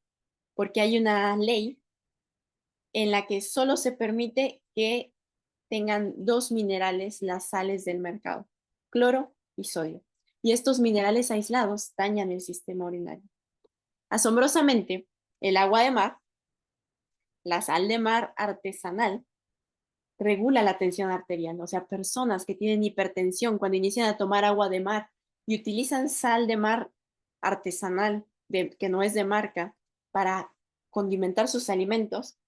Porque hay una ley en la que solo se permite que tengan dos minerales las sales del mercado, cloro y sodio. Y estos minerales aislados dañan el sistema urinario. Asombrosamente, el agua de mar, la sal de mar artesanal, regula la tensión arterial. O sea, personas que tienen hipertensión cuando inician a tomar agua de mar y utilizan sal de mar artesanal, que no es de marca, para condimentar sus alimentos,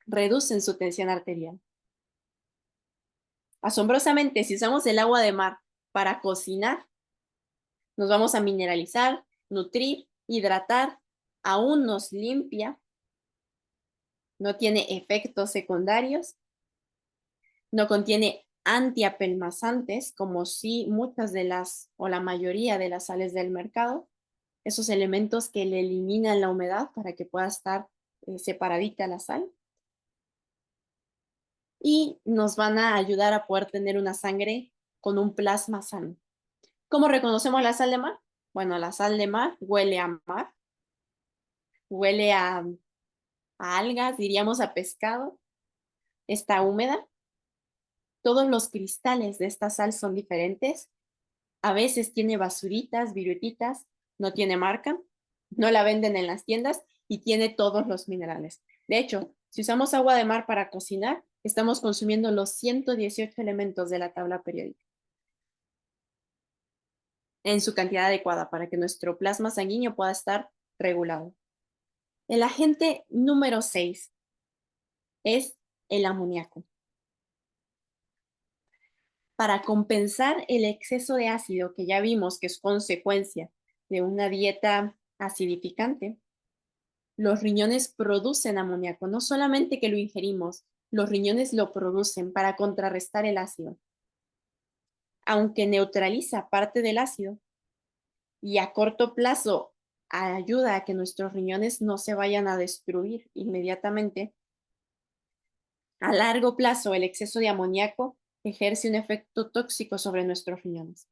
reducen su tensión arterial. Asombrosamente, si usamos el agua de mar para cocinar, nos vamos a mineralizar, nutrir, hidratar, aún nos limpia, no tiene efectos secundarios, no contiene antiapelmazantes, como sí muchas de las o la mayoría de las sales del mercado, esos elementos que le eliminan la humedad para que pueda estar separadita la sal. Y nos van a ayudar a poder tener una sangre con un plasma sano. ¿Cómo reconocemos la sal de mar? Bueno, la sal de mar, huele a algas, diríamos a pescado, está húmeda. Todos los cristales de esta sal son diferentes. A veces tiene basuritas, virutitas, no tiene marca, no la venden en las tiendas y tiene todos los minerales. De hecho, si usamos agua de mar para cocinar, estamos consumiendo los 118 elementos de la tabla periódica en su cantidad adecuada para que nuestro plasma sanguíneo pueda estar regulado. El agente número 6 es el amoníaco. Para compensar el exceso de ácido que ya vimos que es consecuencia de una dieta acidificante, los riñones producen amoníaco. No solamente que lo ingerimos, los riñones lo producen para contrarrestar el ácido. Aunque neutraliza parte del ácido y a corto plazo ayuda a que nuestros riñones no se vayan a destruir inmediatamente, a largo plazo el exceso de amoníaco ejerce un efecto tóxico sobre nuestros riñones.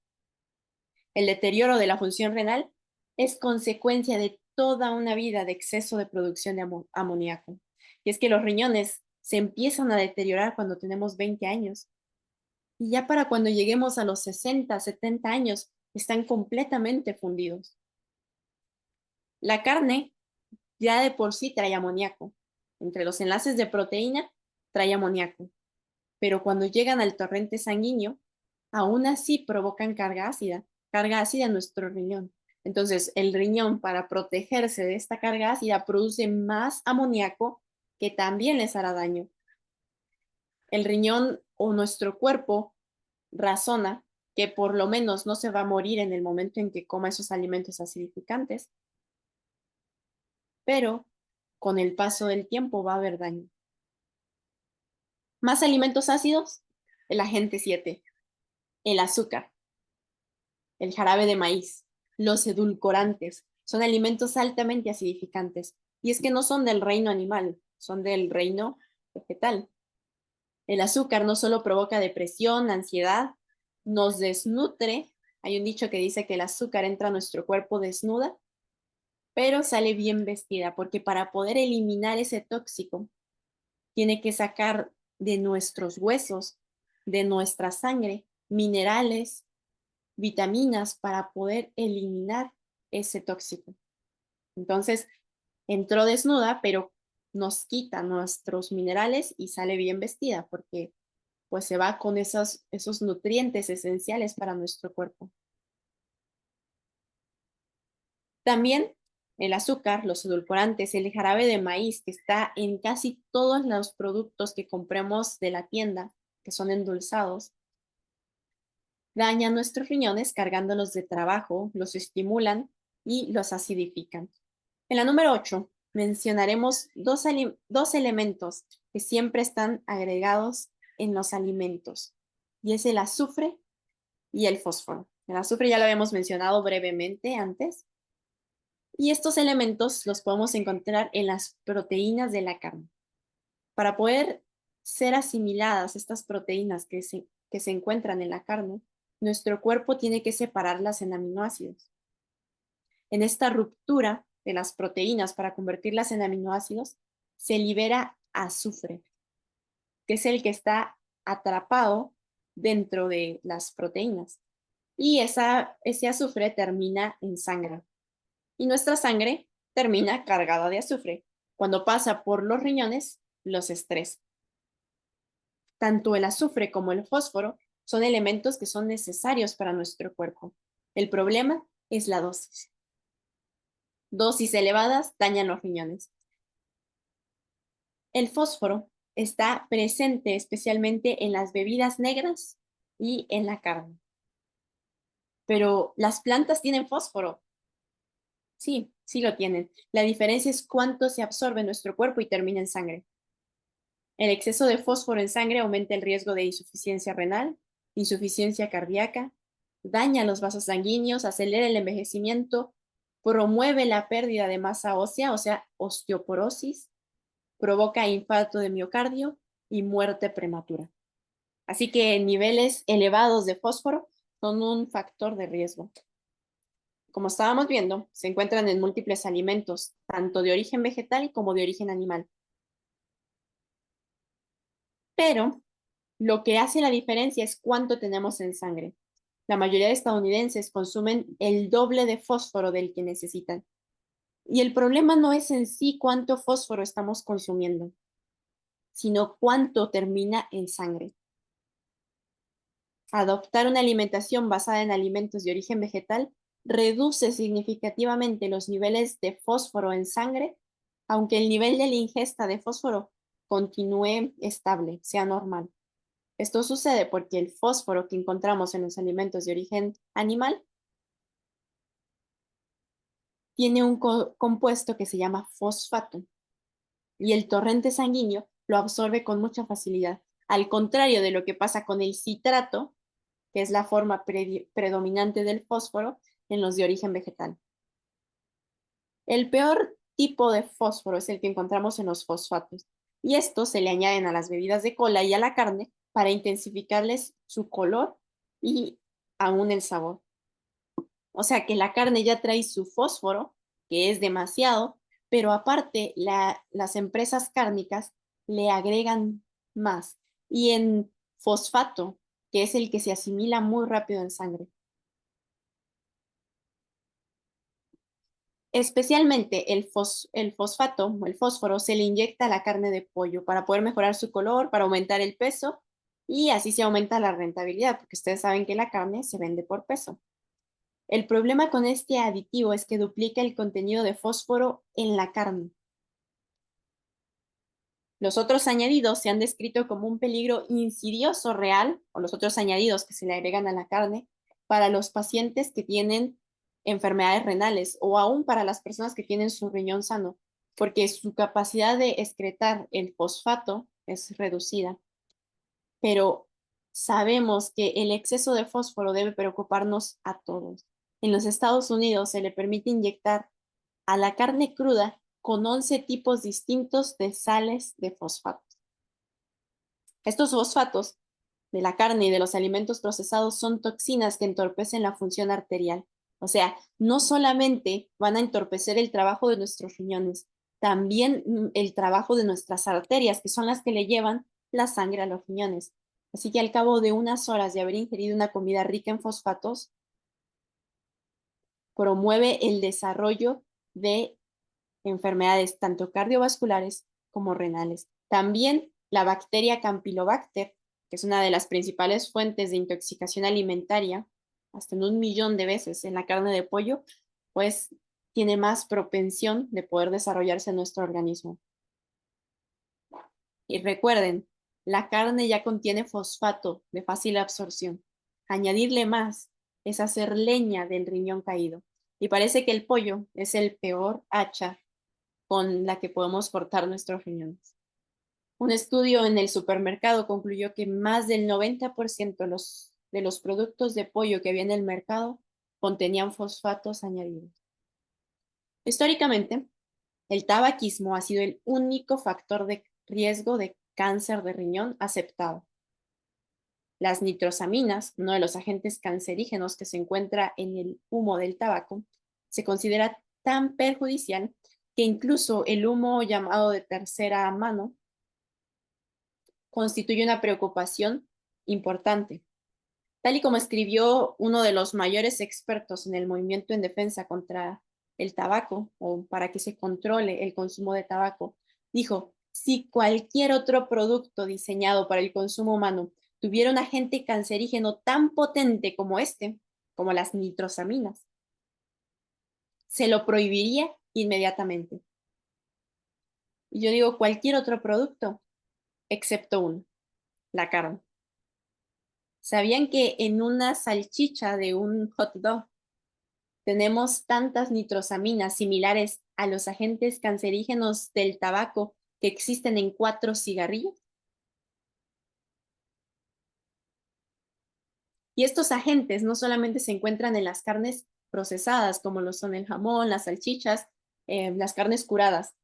El deterioro de la función renal es consecuencia de toda una vida de exceso de producción de amoníaco. Y es que los riñones se empiezan a deteriorar cuando tenemos 20 años. Y ya para cuando lleguemos a los 60, 70 años, están completamente fundidos. La carne ya de por sí trae amoníaco. Entre los enlaces de proteína trae amoníaco. Pero cuando llegan al torrente sanguíneo, aún así provocan carga ácida en nuestro riñón. Entonces, el riñón, para protegerse de esta carga ácida, produce más amoníaco que también les hará daño. El riñón o nuestro cuerpo razona que por lo menos no se va a morir en el momento en que coma esos alimentos acidificantes, pero con el paso del tiempo va a haber daño. Más alimentos ácidos, el agente 7, el azúcar, el jarabe de maíz, los edulcorantes, son alimentos altamente acidificantes. Y es que no son del reino animal, son del reino vegetal. El azúcar no solo provoca depresión, ansiedad, nos desnutre. Hay un dicho que dice que el azúcar entra a nuestro cuerpo desnuda, pero sale bien vestida, porque para poder eliminar ese tóxico, tiene que sacar de nuestros huesos, de nuestra sangre, minerales, vitaminas para poder eliminar ese tóxico. Entonces, entró desnuda, pero nos quita nuestros minerales y sale bien vestida, porque pues se va con esos nutrientes esenciales para nuestro cuerpo. También el azúcar, los edulcorantes, el jarabe de maíz que está en casi todos los productos que compremos de la tienda, que son endulzados, dañan nuestros riñones cargándolos de trabajo, los estimulan y los acidifican. En la número 8 mencionaremos dos elementos que siempre están agregados en los alimentos, y es el azufre y el fósforo. El azufre ya lo habíamos mencionado brevemente antes, y estos elementos los podemos encontrar en las proteínas de la carne. Para poder ser asimiladas estas proteínas que se encuentran en la carne, nuestro cuerpo tiene que separarlas en aminoácidos. En esta ruptura de las proteínas para convertirlas en aminoácidos, se libera azufre, que es el que está atrapado dentro de las proteínas. Y ese azufre termina en sangre. Y nuestra sangre termina cargada de azufre. Cuando pasa por los riñones, los estresa. Tanto el azufre como el fósforo son elementos que son necesarios para nuestro cuerpo. El problema es la dosis. Dosis elevadas dañan los riñones. El fósforo está presente especialmente en las bebidas negras y en la carne. Pero las plantas tienen fósforo. Sí, sí lo tienen. La diferencia es cuánto se absorbe en nuestro cuerpo y termina en sangre. El exceso de fósforo en sangre aumenta el riesgo de insuficiencia renal, insuficiencia cardíaca, daña los vasos sanguíneos, acelera el envejecimiento, promueve la pérdida de masa ósea, o sea, osteoporosis, provoca infarto de miocardio y muerte prematura. Así que niveles elevados de fósforo son un factor de riesgo. Como estábamos viendo, se encuentran en múltiples alimentos, tanto de origen vegetal como de origen animal. Pero lo que hace la diferencia es cuánto tenemos en sangre. La mayoría de estadounidenses consumen el doble de fósforo del que necesitan. Y el problema no es en sí cuánto fósforo estamos consumiendo, sino cuánto termina en sangre. Adoptar una alimentación basada en alimentos de origen vegetal reduce significativamente los niveles de fósforo en sangre, aunque el nivel de la ingesta de fósforo continúe estable, sea normal. Esto sucede porque el fósforo que encontramos en los alimentos de origen animal tiene un compuesto que se llama fosfato y el torrente sanguíneo lo absorbe con mucha facilidad, al contrario de lo que pasa con el citrato, que es la forma predominante del fósforo en los de origen vegetal. El peor tipo de fósforo es el que encontramos en los fosfatos, y estos se le añaden a las bebidas de cola y a la carne para intensificarles su color y aún el sabor. O sea que la carne ya trae su fósforo, que es demasiado, pero aparte las empresas cárnicas le agregan más. Y en fosfato, que es el que se asimila muy rápido en sangre. Especialmente el fosfato o el fósforo se le inyecta a la carne de pollo para poder mejorar su color, para aumentar el peso y así se aumenta la rentabilidad, porque ustedes saben que la carne se vende por peso. El problema con este aditivo es que duplica el contenido de fósforo en la carne. Los otros añadidos se han descrito como un peligro insidioso real, o los otros añadidos que se le agregan a la carne, para los pacientes que tienen enfermedades renales o aún para las personas que tienen su riñón sano, porque su capacidad de excretar el fosfato es reducida. Pero sabemos que el exceso de fósforo debe preocuparnos a todos. En los Estados Unidos se le permite inyectar a la carne cruda con 11 tipos distintos de sales de fosfatos. Estos fosfatos de la carne y de los alimentos procesados son toxinas que entorpecen la función arterial. O sea, no solamente van a entorpecer el trabajo de nuestros riñones, también el trabajo de nuestras arterias, que son las que le llevan la sangre a los riñones. Así que al cabo de unas horas de haber ingerido una comida rica en fosfatos, promueve el desarrollo de enfermedades tanto cardiovasculares como renales. También la bacteria Campylobacter, que es una de las principales fuentes de intoxicación alimentaria, hasta en 1 millón de veces en la carne de pollo, pues tiene más propensión de poder desarrollarse en nuestro organismo. Y recuerden, la carne ya contiene fosfato de fácil absorción. Añadirle más es hacer leña del riñón caído. Y parece que el pollo es el peor hacha con la que podemos cortar nuestros riñones. Un estudio en el supermercado concluyó que más del 90% de los productos de pollo que había en el mercado contenían fosfatos añadidos. Históricamente, el tabaquismo ha sido el único factor de riesgo de cáncer de riñón aceptado. Las nitrosaminas, uno de los agentes cancerígenos que se encuentra en el humo del tabaco, se considera tan perjudicial que incluso el humo llamado de tercera mano constituye una preocupación importante. Tal y como escribió uno de los mayores expertos en el movimiento en defensa contra el tabaco o para que se controle el consumo de tabaco, dijo, si cualquier otro producto diseñado para el consumo humano tuviera un agente cancerígeno tan potente como este, como las nitrosaminas, se lo prohibiría inmediatamente. Y yo digo cualquier otro producto, excepto uno, la carne. ¿Sabían que en una salchicha de un hot dog tenemos tantas nitrosaminas similares a los agentes cancerígenos del tabaco que existen en 4 cigarrillos? Y estos agentes no solamente se encuentran en las carnes procesadas, como lo son el jamón, las salchichas, las carnes curadas,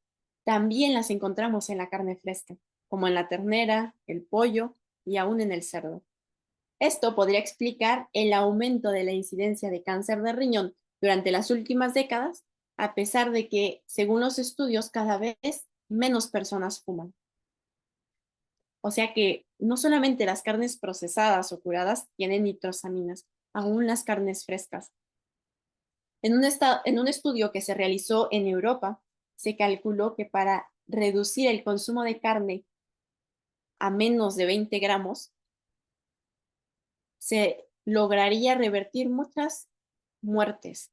también las encontramos en la carne fresca, como en la ternera, el pollo y aún en el cerdo. Esto podría explicar el aumento de la incidencia de cáncer de riñón durante las últimas décadas, a pesar de que, según los estudios, cada vez menos personas fuman. O sea que no solamente las carnes procesadas o curadas tienen nitrosaminas, aún las carnes frescas. En un estudio que se realizó en Europa, se calculó que para reducir el consumo de carne a menos de 20 gramos, se lograría revertir muchas muertes.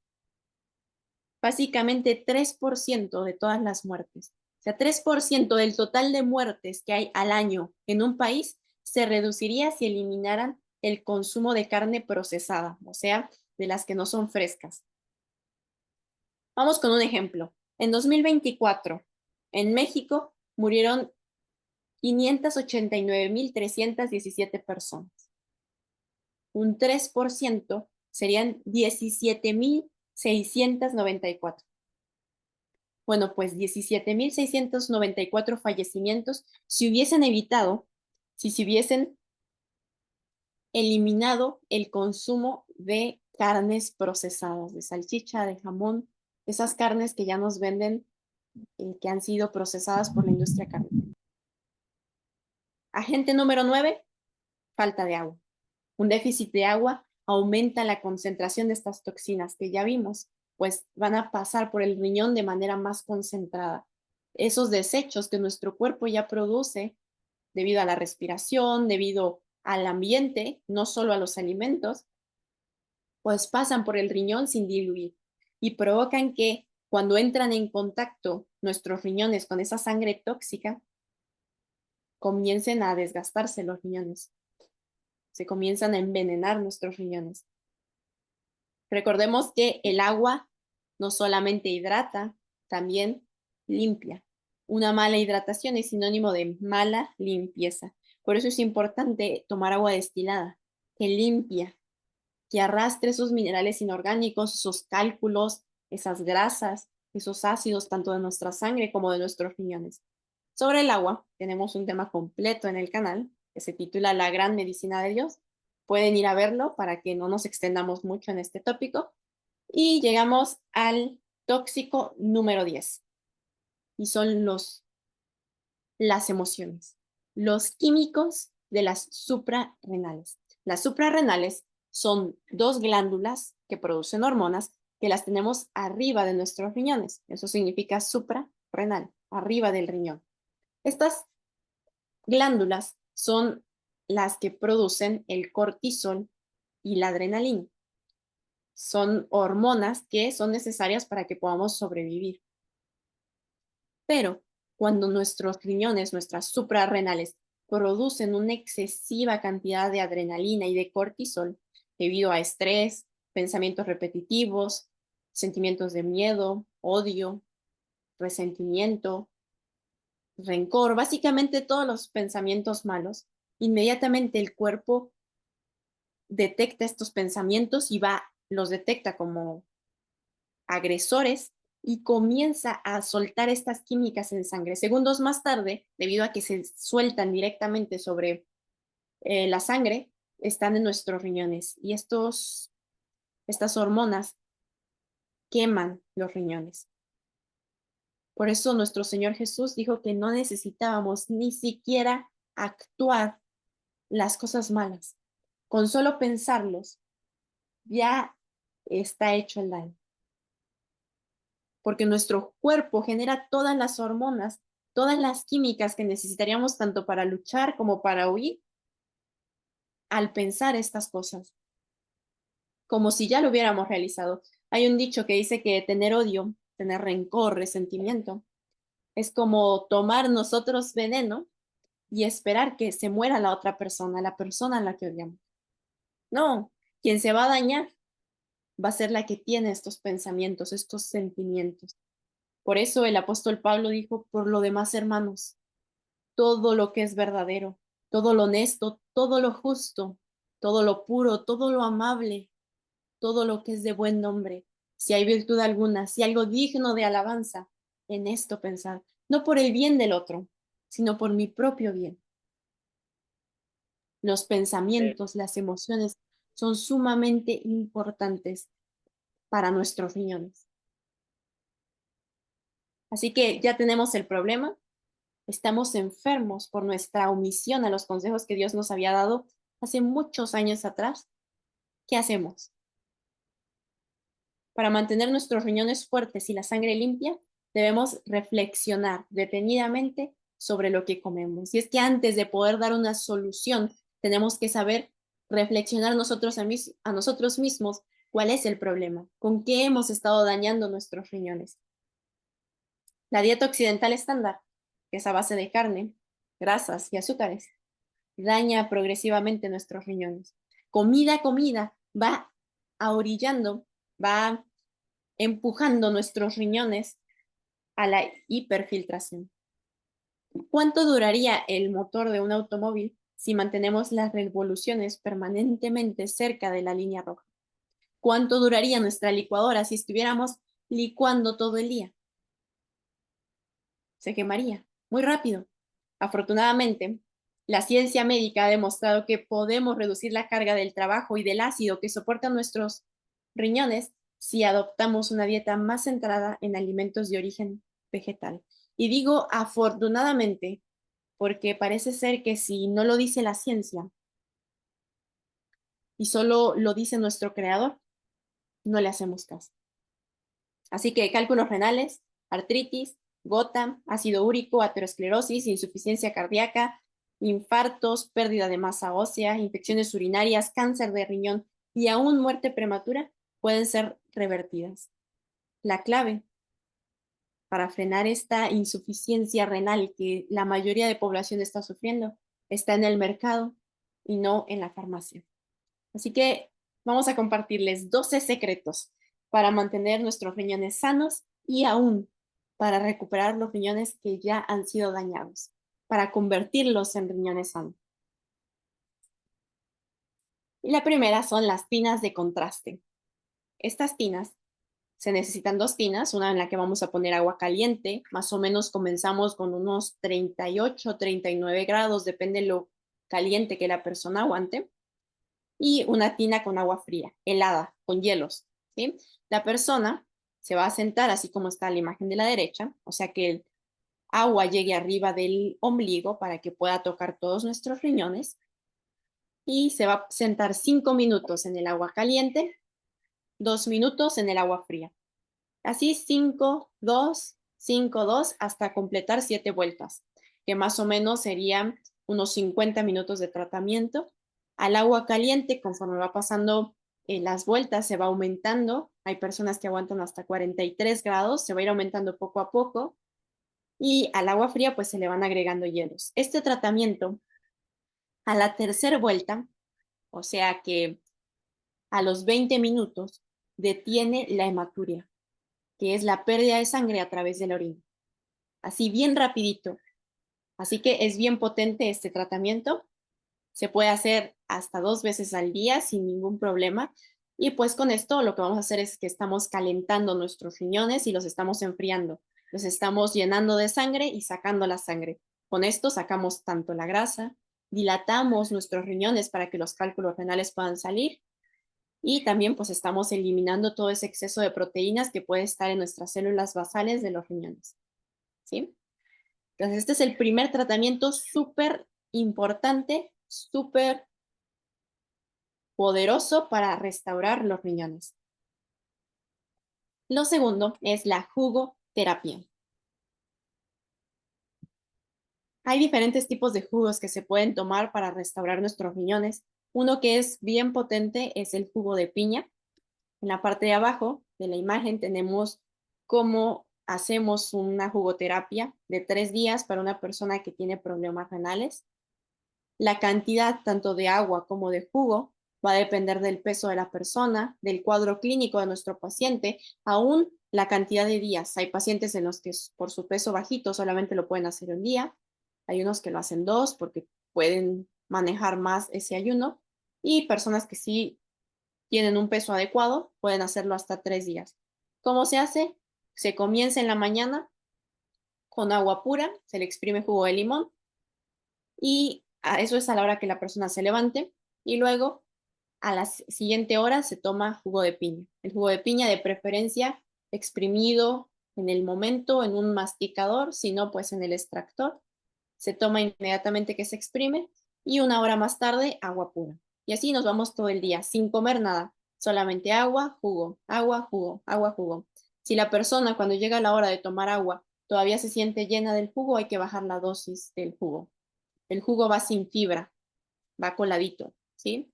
Básicamente 3% de todas las muertes. O sea, 3% del total de muertes que hay al año en un país se reduciría si eliminaran el consumo de carne procesada, o sea, de las que no son frescas. Vamos con un ejemplo. En 2024, en México, murieron 589,317 personas. Un 3% serían 17,694. Bueno, pues 17,694 fallecimientos se hubiesen evitado si se hubiesen eliminado el consumo de carnes procesadas, de salchicha, de jamón, esas carnes que ya nos venden, que han sido procesadas por la industria carnera. Agente número 9, falta de agua. Un déficit de agua aumenta la concentración de estas toxinas que ya vimos, pues van a pasar por el riñón de manera más concentrada. Esos desechos que nuestro cuerpo ya produce debido a la respiración, debido al ambiente, no solo a los alimentos, pues pasan por el riñón sin diluir y provocan que cuando entran en contacto nuestros riñones con esa sangre tóxica, comiencen a desgastarse los riñones, se comienzan a envenenar nuestros riñones. Recordemos que el agua no solamente hidrata, también limpia. Una mala hidratación es sinónimo de mala limpieza. Por eso es importante tomar agua destilada, que limpia, que arrastre esos minerales inorgánicos, esos cálculos, esas grasas, esos ácidos, tanto de nuestra sangre como de nuestros riñones. Sobre el agua, tenemos un tema completo en el canal que se titula La Gran Medicina de Dios. Pueden ir a verlo para que no nos extendamos mucho en este tópico. Y llegamos al tóxico número 10. Y son las emociones, los químicos de las suprarrenales. Las suprarrenales son 2 glándulas que producen hormonas que las tenemos arriba de nuestros riñones. Eso significa suprarrenal, arriba del riñón. Estas glándulas son las que producen el cortisol y la adrenalina. Son hormonas que son necesarias para que podamos sobrevivir. Pero cuando nuestros riñones, nuestras suprarrenales, producen una excesiva cantidad de adrenalina y de cortisol debido a estrés, pensamientos repetitivos, sentimientos de miedo, odio, resentimiento, rencor, básicamente todos los pensamientos malos, inmediatamente el cuerpo detecta estos pensamientos y los detecta como agresores y comienza a soltar estas químicas en sangre. Segundos más tarde, debido a que se sueltan directamente sobre la sangre, están en nuestros riñones y estas hormonas queman los riñones. Por eso nuestro Señor Jesús dijo que no necesitábamos ni siquiera actuar las cosas malas. Con solo pensarlos, ya está hecho el daño. Porque nuestro cuerpo genera todas las hormonas, todas las químicas que necesitaríamos tanto para luchar como para huir al pensar estas cosas, como si ya lo hubiéramos realizado. Hay un dicho que dice que tener odio, tener rencor, resentimiento, es como tomar nosotros veneno y esperar que se muera la otra persona, la persona a la que odiamos. No, quien se va a dañar va a ser la que tiene estos pensamientos, estos sentimientos. Por eso el apóstol Pablo dijo, por lo demás, hermanos, todo lo que es verdadero, todo lo honesto, todo lo justo, todo lo puro, todo lo amable, todo lo que es de buen nombre, si hay virtud alguna, si algo digno de alabanza, en esto pensar, no por el bien del otro, sino por mi propio bien. Los pensamientos, las emociones son sumamente importantes para nuestros riñones. Así que ya tenemos el problema, estamos enfermos por nuestra omisión a los consejos que Dios nos había dado hace muchos años atrás. ¿Qué hacemos? Para mantener nuestros riñones fuertes y la sangre limpia, debemos reflexionar detenidamente sobre lo que comemos. Y es que antes de poder dar una solución, tenemos que saber reflexionar a nosotros mismos cuál es el problema, con qué hemos estado dañando nuestros riñones. La dieta occidental estándar, que es a base de carne, grasas y azúcares, daña progresivamente nuestros riñones. Comida a comida va ahorillando, va empujando nuestros riñones a la hiperfiltración. ¿Cuánto duraría el motor de un automóvil si mantenemos las revoluciones permanentemente cerca de la línea roja? ¿Cuánto duraría nuestra licuadora si estuviéramos licuando todo el día? Se quemaría muy rápido. Afortunadamente, la ciencia médica ha demostrado que podemos reducir la carga del trabajo y del ácido que soportan nuestros riñones si adoptamos una dieta más centrada en alimentos de origen vegetal. Y digo afortunadamente porque parece ser que si no lo dice la ciencia y solo lo dice nuestro creador, no le hacemos caso. Así que cálculos renales, artritis, gota, ácido úrico, aterosclerosis, insuficiencia cardíaca, infartos, pérdida de masa ósea, infecciones urinarias, cáncer de riñón y aún muerte prematura pueden ser revertidas. La clave para frenar esta insuficiencia renal que la mayoría de población está sufriendo está en el mercado y no en la farmacia. Así que vamos a compartirles 12 secretos para mantener nuestros riñones sanos y aún para recuperar los riñones que ya han sido dañados, para convertirlos en riñones sanos. Y la primera son las tinas de contraste. Estas tinas, se necesitan dos tinas, una en la que vamos a poner agua caliente, más o menos comenzamos con unos 38, 39 grados, depende de lo caliente que la persona aguante, y una tina con agua fría, helada, con hielos, ¿sí? La persona se va a sentar así como está la imagen de la derecha, o sea que el agua llegue arriba del ombligo para que pueda tocar todos nuestros riñones y se va a sentar 5 minutos en el agua caliente, 2 minutos en el agua fría. Así 5, 2, 5, 2 hasta completar 7 vueltas, que más o menos serían unos 50 minutos de tratamiento. Al agua caliente, conforme va pasando las vueltas, se va aumentando. Hay personas que aguantan hasta 43 grados, se va a ir aumentando poco a poco. Y al agua fría, pues se le van agregando hielos. Este tratamiento, a la tercera vuelta, o sea que a los 20 minutos, detiene la hematuria, que es la pérdida de sangre a través de la orina. Así bien rapidito. Así que es bien potente este tratamiento. Se puede hacer hasta 2 veces al día sin ningún problema. Y pues con esto lo que vamos a hacer es que estamos calentando nuestros riñones y los estamos enfriando. Los estamos llenando de sangre y sacando la sangre. Con esto sacamos tanto la grasa, dilatamos nuestros riñones para que los cálculos renales puedan salir y también pues estamos eliminando todo ese exceso de proteínas que puede estar en nuestras células basales de los riñones. ¿Sí? Entonces este es el primer tratamiento súper importante, súper poderoso para restaurar los riñones. Lo segundo es la jugoterapia. Hay diferentes tipos de jugos que se pueden tomar para restaurar nuestros riñones. Uno que es bien potente es el jugo de piña. En la parte de abajo de la imagen tenemos cómo hacemos una jugoterapia de 3 días para una persona que tiene problemas renales. La cantidad tanto de agua como de jugo va a depender del peso de la persona, del cuadro clínico de nuestro paciente, aún la cantidad de días. Hay pacientes en los que por su peso bajito solamente lo pueden hacer un día, hay unos que lo hacen 2 porque pueden manejar más ese ayuno y personas que sí tienen un peso adecuado pueden hacerlo hasta 3 días. ¿Cómo se hace? Se comienza en la mañana con agua pura, se le exprime jugo de limón y eso es a la hora que la persona se levante y luego a la siguiente hora se toma jugo de piña. El jugo de piña de preferencia exprimido en el momento en un masticador, si no pues en el extractor. Se toma inmediatamente que se exprime y una hora más tarde agua pura. Y así nos vamos todo el día sin comer nada, solamente agua, jugo, agua, jugo, agua, jugo. Si la persona cuando llega la hora de tomar agua todavía se siente llena del jugo, hay que bajar la dosis del jugo. El jugo va sin fibra, va coladito, ¿sí?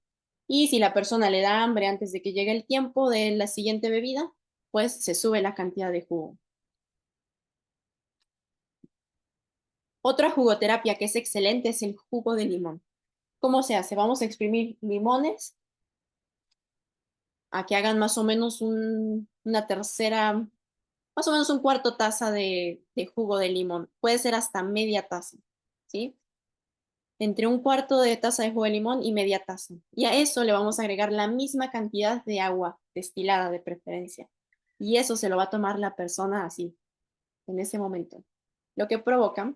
Y si la persona le da hambre antes de que llegue el tiempo de la siguiente bebida, pues se sube la cantidad de jugo. Otra jugoterapia que es excelente es el jugo de limón. ¿Cómo se hace? Vamos a exprimir limones a que hagan más o menos una tercera, más o menos un cuarto taza de jugo de limón. Puede ser hasta media taza, ¿sí? Entre un cuarto de taza de jugo de limón y media taza. Y a eso le vamos a agregar la misma cantidad de agua destilada de preferencia. Y eso se lo va a tomar la persona así, en ese momento. Lo que provoca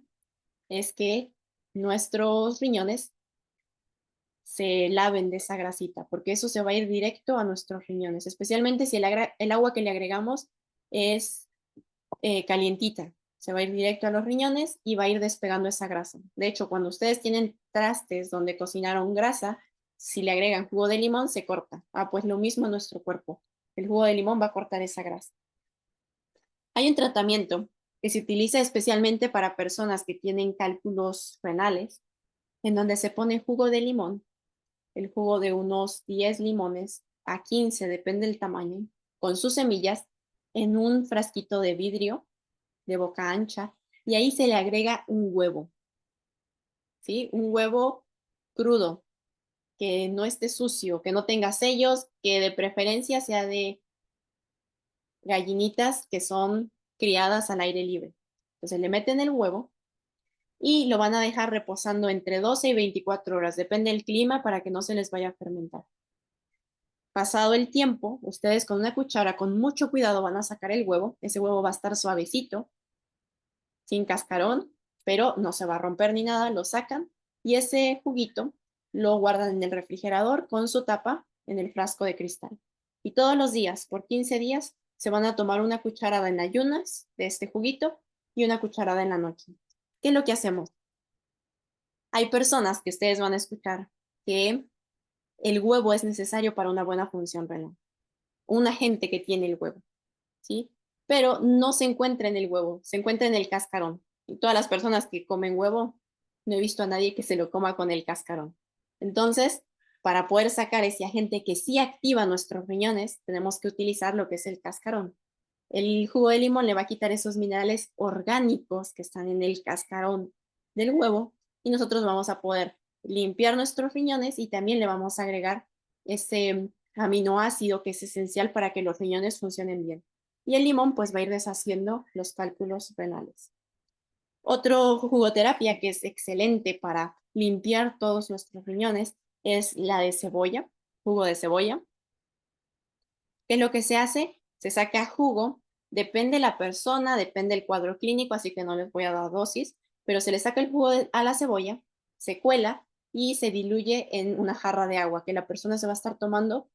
es que nuestros riñones se laven de esa grasita, porque eso se va a ir directo a nuestros riñones, especialmente si el agua que le agregamos es calientita. Se va a ir directo a los riñones y va a ir despegando esa grasa. De hecho, cuando ustedes tienen trastes donde cocinaron grasa, si le agregan jugo de limón, se corta. Pues lo mismo en nuestro cuerpo. El jugo de limón va a cortar esa grasa. Hay un tratamiento que se utiliza especialmente para personas que tienen cálculos renales, en donde se pone jugo de limón, el jugo de unos 10 limones a 15, depende del tamaño, con sus semillas, en un frasquito de vidrio de boca ancha y ahí se le agrega un huevo, ¿sí? Un huevo crudo, que no esté sucio, que no tenga sellos, que de preferencia sea de gallinitas que son criadas al aire libre. Entonces le meten el huevo y lo van a dejar reposando entre 12 y 24 horas, depende del clima para que no se les vaya a fermentar. Pasado el tiempo, ustedes con una cuchara, con mucho cuidado, van a sacar el huevo. Ese huevo va a estar suavecito, sin cascarón, pero no se va a romper ni nada. Lo sacan y ese juguito lo guardan en el refrigerador con su tapa en el frasco de cristal. Y todos los días, por 15 días, se van a tomar una cucharada en ayunas de este juguito y una cucharada en la noche. ¿Qué es lo que hacemos? Hay personas que ustedes van a escuchar que el huevo es necesario para una buena función renal. Un agente que tiene el huevo, ¿sí? Pero no se encuentra en el huevo, se encuentra en el cascarón. Y todas las personas que comen huevo no he visto a nadie que se lo coma con el cascarón. Entonces, para poder sacar ese agente que sí activa nuestros riñones, tenemos que utilizar lo que es el cascarón. El jugo de limón le va a quitar esos minerales orgánicos que están en el cascarón del huevo y nosotros vamos a poder limpiar nuestros riñones y también le vamos a agregar ese aminoácido que es esencial para que los riñones funcionen bien. Y el limón pues va a ir deshaciendo los cálculos renales. Otro jugoterapia que es excelente para limpiar todos nuestros riñones es la de cebolla, jugo de cebolla. ¿Qué es lo que se hace? Se saca jugo, depende la persona, depende el cuadro clínico, así que no les voy a dar dosis, pero se le saca el jugo a la cebolla, se cuela y se diluye en una jarra de agua que la persona se va a estar tomando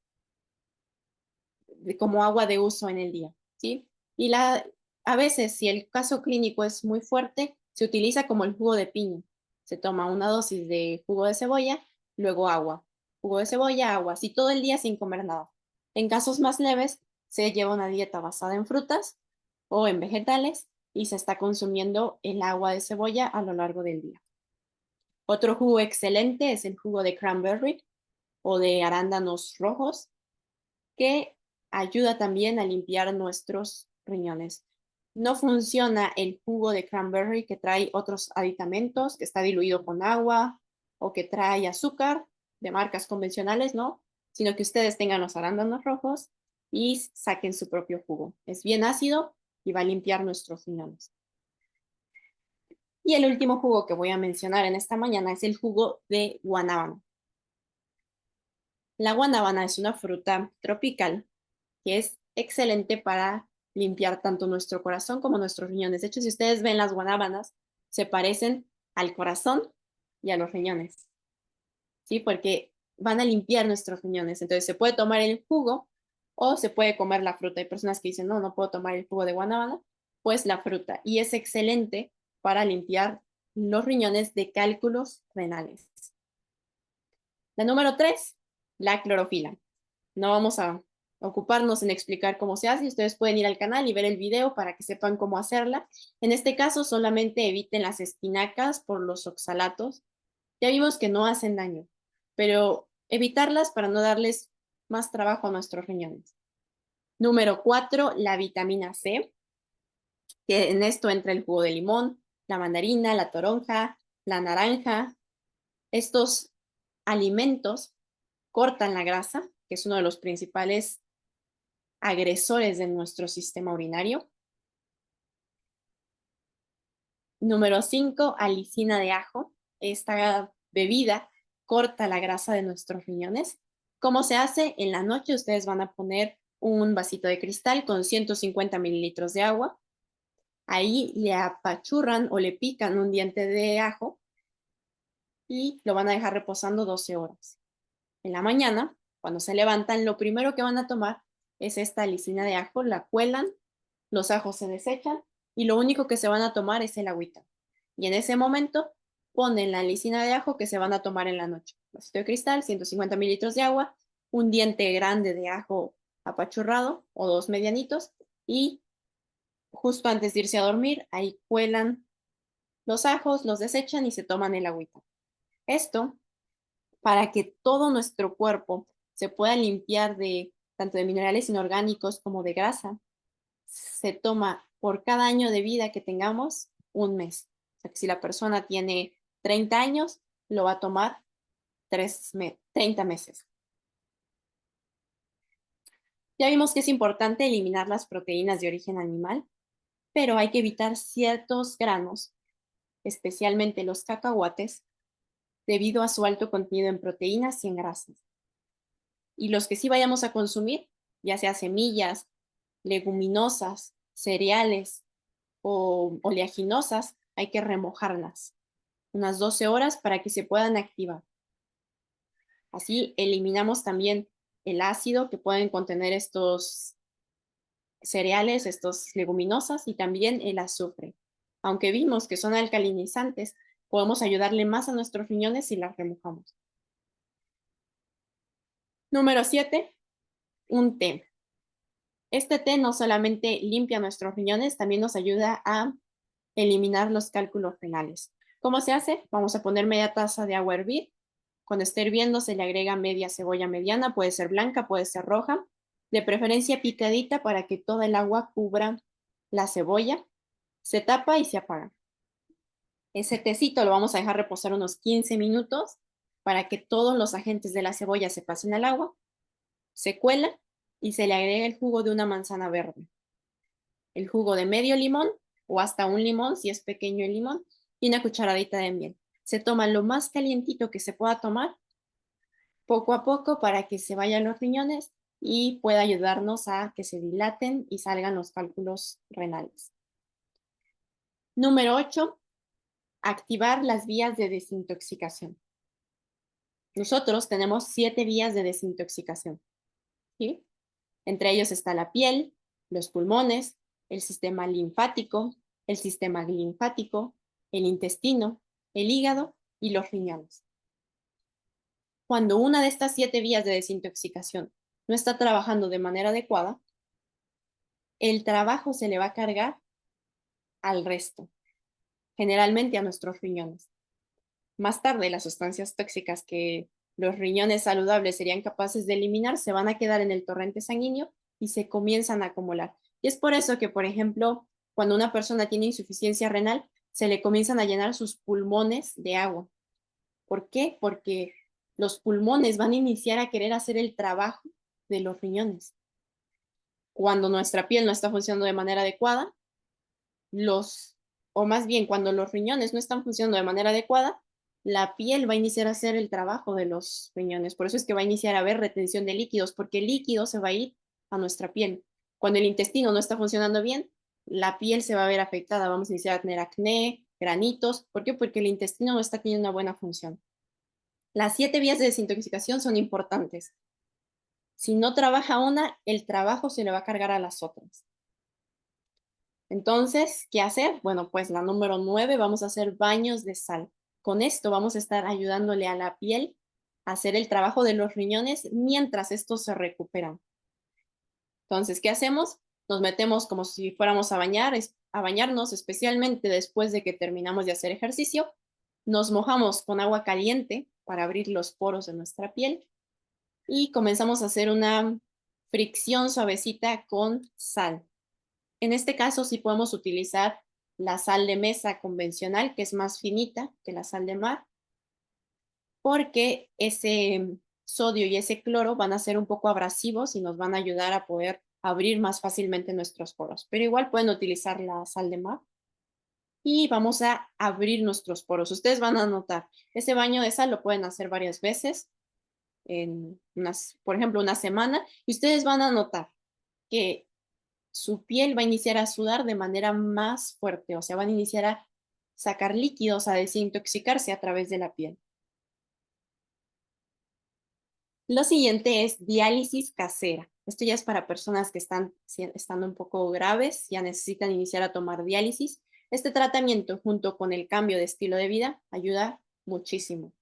como agua de uso en el día, ¿sí? Y a veces, si el caso clínico es muy fuerte, se utiliza como el jugo de piña. Se toma una dosis de jugo de cebolla, luego agua. Jugo de cebolla, agua, así todo el día sin comer nada. En casos más leves, se lleva una dieta basada en frutas o en vegetales y se está consumiendo el agua de cebolla a lo largo del día. Otro jugo excelente es el jugo de cranberry o de arándanos rojos, que ayuda también a limpiar nuestros riñones. No funciona el jugo de cranberry que trae otros aditamentos, que está diluido con agua o que trae azúcar de marcas convencionales, ¿no? Sino que ustedes tengan los arándanos rojos y saquen su propio jugo. Es bien ácido y va a limpiar nuestros riñones. Y el último jugo que voy a mencionar en esta mañana es el jugo de guanábana. La guanábana es una fruta tropical que es excelente para limpiar tanto nuestro corazón como nuestros riñones. De hecho, si ustedes ven las guanábanas, se parecen al corazón y a los riñones, ¿sí? Porque van a limpiar nuestros riñones. Entonces, se puede tomar el jugo o se puede comer la fruta. Hay personas que dicen, no, no puedo tomar el jugo de guanábana, pues la fruta. Y es excelente para limpiar los riñones de cálculos renales. La número 3, la clorofila. No vamos a ocuparnos en explicar cómo se hace. Ustedes pueden ir al canal y ver el video para que sepan cómo hacerla. En este caso, solamente eviten las espinacas por los oxalatos. Ya vimos que no hacen daño, pero evitarlas para no darles más trabajo a nuestros riñones. Número 4, la vitamina C, que en esto entra el jugo de limón, la mandarina, la toronja, la naranja. Estos alimentos cortan la grasa, que es uno de los principales agresores de nuestro sistema urinario. Número 5, alicina de ajo. Esta bebida corta la grasa de nuestros riñones. ¿Cómo se hace? En la noche ustedes van a poner un vasito de cristal con 150 mililitros de agua. Ahí le apachurran o le pican un diente de ajo y lo van a dejar reposando 12 horas. En la mañana, cuando se levantan, lo primero que van a tomar es esta alicina de ajo, la cuelan, los ajos se desechan y lo único que se van a tomar es el agüita. Y en ese momento ponen la alicina de ajo que se van a tomar en la noche. Vasito de cristal, 150 mililitros de agua, un diente grande de ajo apachurrado o dos medianitos y justo antes de irse a dormir, ahí cuelan los ajos, los desechan y se toman el agüita. Esto para que todo nuestro cuerpo se pueda limpiar de tanto de minerales inorgánicos como de grasa, se toma por cada año de vida que tengamos un mes. O sea que si la persona tiene 30 años, lo va a tomar 30 meses. Ya vimos que es importante eliminar las proteínas de origen animal, pero hay que evitar ciertos granos, especialmente los cacahuates, debido a su alto contenido en proteínas y en grasas. Y los que sí vayamos a consumir, ya sea semillas, leguminosas, cereales o oleaginosas, hay que remojarlas unas 12 horas para que se puedan activar. Así eliminamos también el ácido que pueden contener estos cereales, estos leguminosas y también el azufre. Aunque vimos que son alcalinizantes, podemos ayudarle más a nuestros riñones si las remojamos. Número 7, un té. Este té no solamente limpia nuestros riñones, también nos ayuda a eliminar los cálculos renales. ¿Cómo se hace? Vamos a poner media taza de agua a hervir. Cuando esté hirviendo se le agrega media cebolla mediana, puede ser blanca, puede ser roja, de preferencia picadita para que toda el agua cubra la cebolla. Se tapa y se apaga. Ese tecito lo vamos a dejar reposar unos 15 minutos para que todos los agentes de la cebolla se pasen al agua. Se cuela y se le agrega el jugo de una manzana verde, el jugo de medio limón o hasta un limón si es pequeño el limón y una cucharadita de miel. Se toma lo más calientito que se pueda tomar poco a poco para que se vayan los riñones y pueda ayudarnos a que se dilaten y salgan los cálculos renales. Número 8, activar las vías de desintoxicación. Nosotros tenemos 7 vías de desintoxicación, ¿sí? Entre ellos está la piel, los pulmones, el sistema linfático, el sistema linfático, el intestino, el hígado y los riñones. Cuando una de estas 7 vías de desintoxicación no está trabajando de manera adecuada, el trabajo se le va a cargar al resto, generalmente a nuestros riñones. Más tarde, las sustancias tóxicas que los riñones saludables serían capaces de eliminar se van a quedar en el torrente sanguíneo y se comienzan a acumular. Y es por eso que, por ejemplo, cuando una persona tiene insuficiencia renal, se le comienzan a llenar sus pulmones de agua. ¿Por qué? Porque los pulmones van a iniciar a querer hacer el trabajo de los riñones. Cuando nuestra piel no está funcionando de manera adecuada, o más bien cuando los riñones no están funcionando de manera adecuada, la piel va a iniciar a hacer el trabajo de los riñones. Por eso es que va a iniciar a haber retención de líquidos, porque el líquido se va a ir a nuestra piel. Cuando el intestino no está funcionando bien, la piel se va a ver afectada. Vamos a iniciar a tener acné, granitos. ¿Por qué? Porque el intestino no está teniendo una buena función. Las 7 vías de desintoxicación son importantes. Si no trabaja una, el trabajo se le va a cargar a las otras. Entonces, ¿qué hacer? Bueno, pues la número 9, vamos a hacer baños de sal. Con esto vamos a estar ayudándole a la piel a hacer el trabajo de los riñones mientras estos se recuperan. Entonces, ¿qué hacemos? Nos metemos como si fuéramos a bañarnos, especialmente después de que terminamos de hacer ejercicio. Nos mojamos con agua caliente para abrir los poros de nuestra piel y comenzamos a hacer una fricción suavecita con sal. En este caso sí podemos utilizar la sal de mesa convencional, que es más finita que la sal de mar, porque ese sodio y ese cloro van a ser un poco abrasivos y nos van a ayudar a poder abrir más fácilmente nuestros poros. Pero igual pueden utilizar la sal de mar y vamos a abrir nuestros poros. Ustedes van a notar, ese baño de sal lo pueden hacer varias veces, por ejemplo, una semana, y ustedes van a notar que su piel va a iniciar a sudar de manera más fuerte, o sea, van a iniciar a sacar líquidos, a desintoxicarse a través de la piel. Lo siguiente es diálisis casera. Esto ya es para personas que están estando un poco graves, ya necesitan iniciar a tomar diálisis. Este tratamiento, junto con el cambio de estilo de vida, ayuda muchísimo.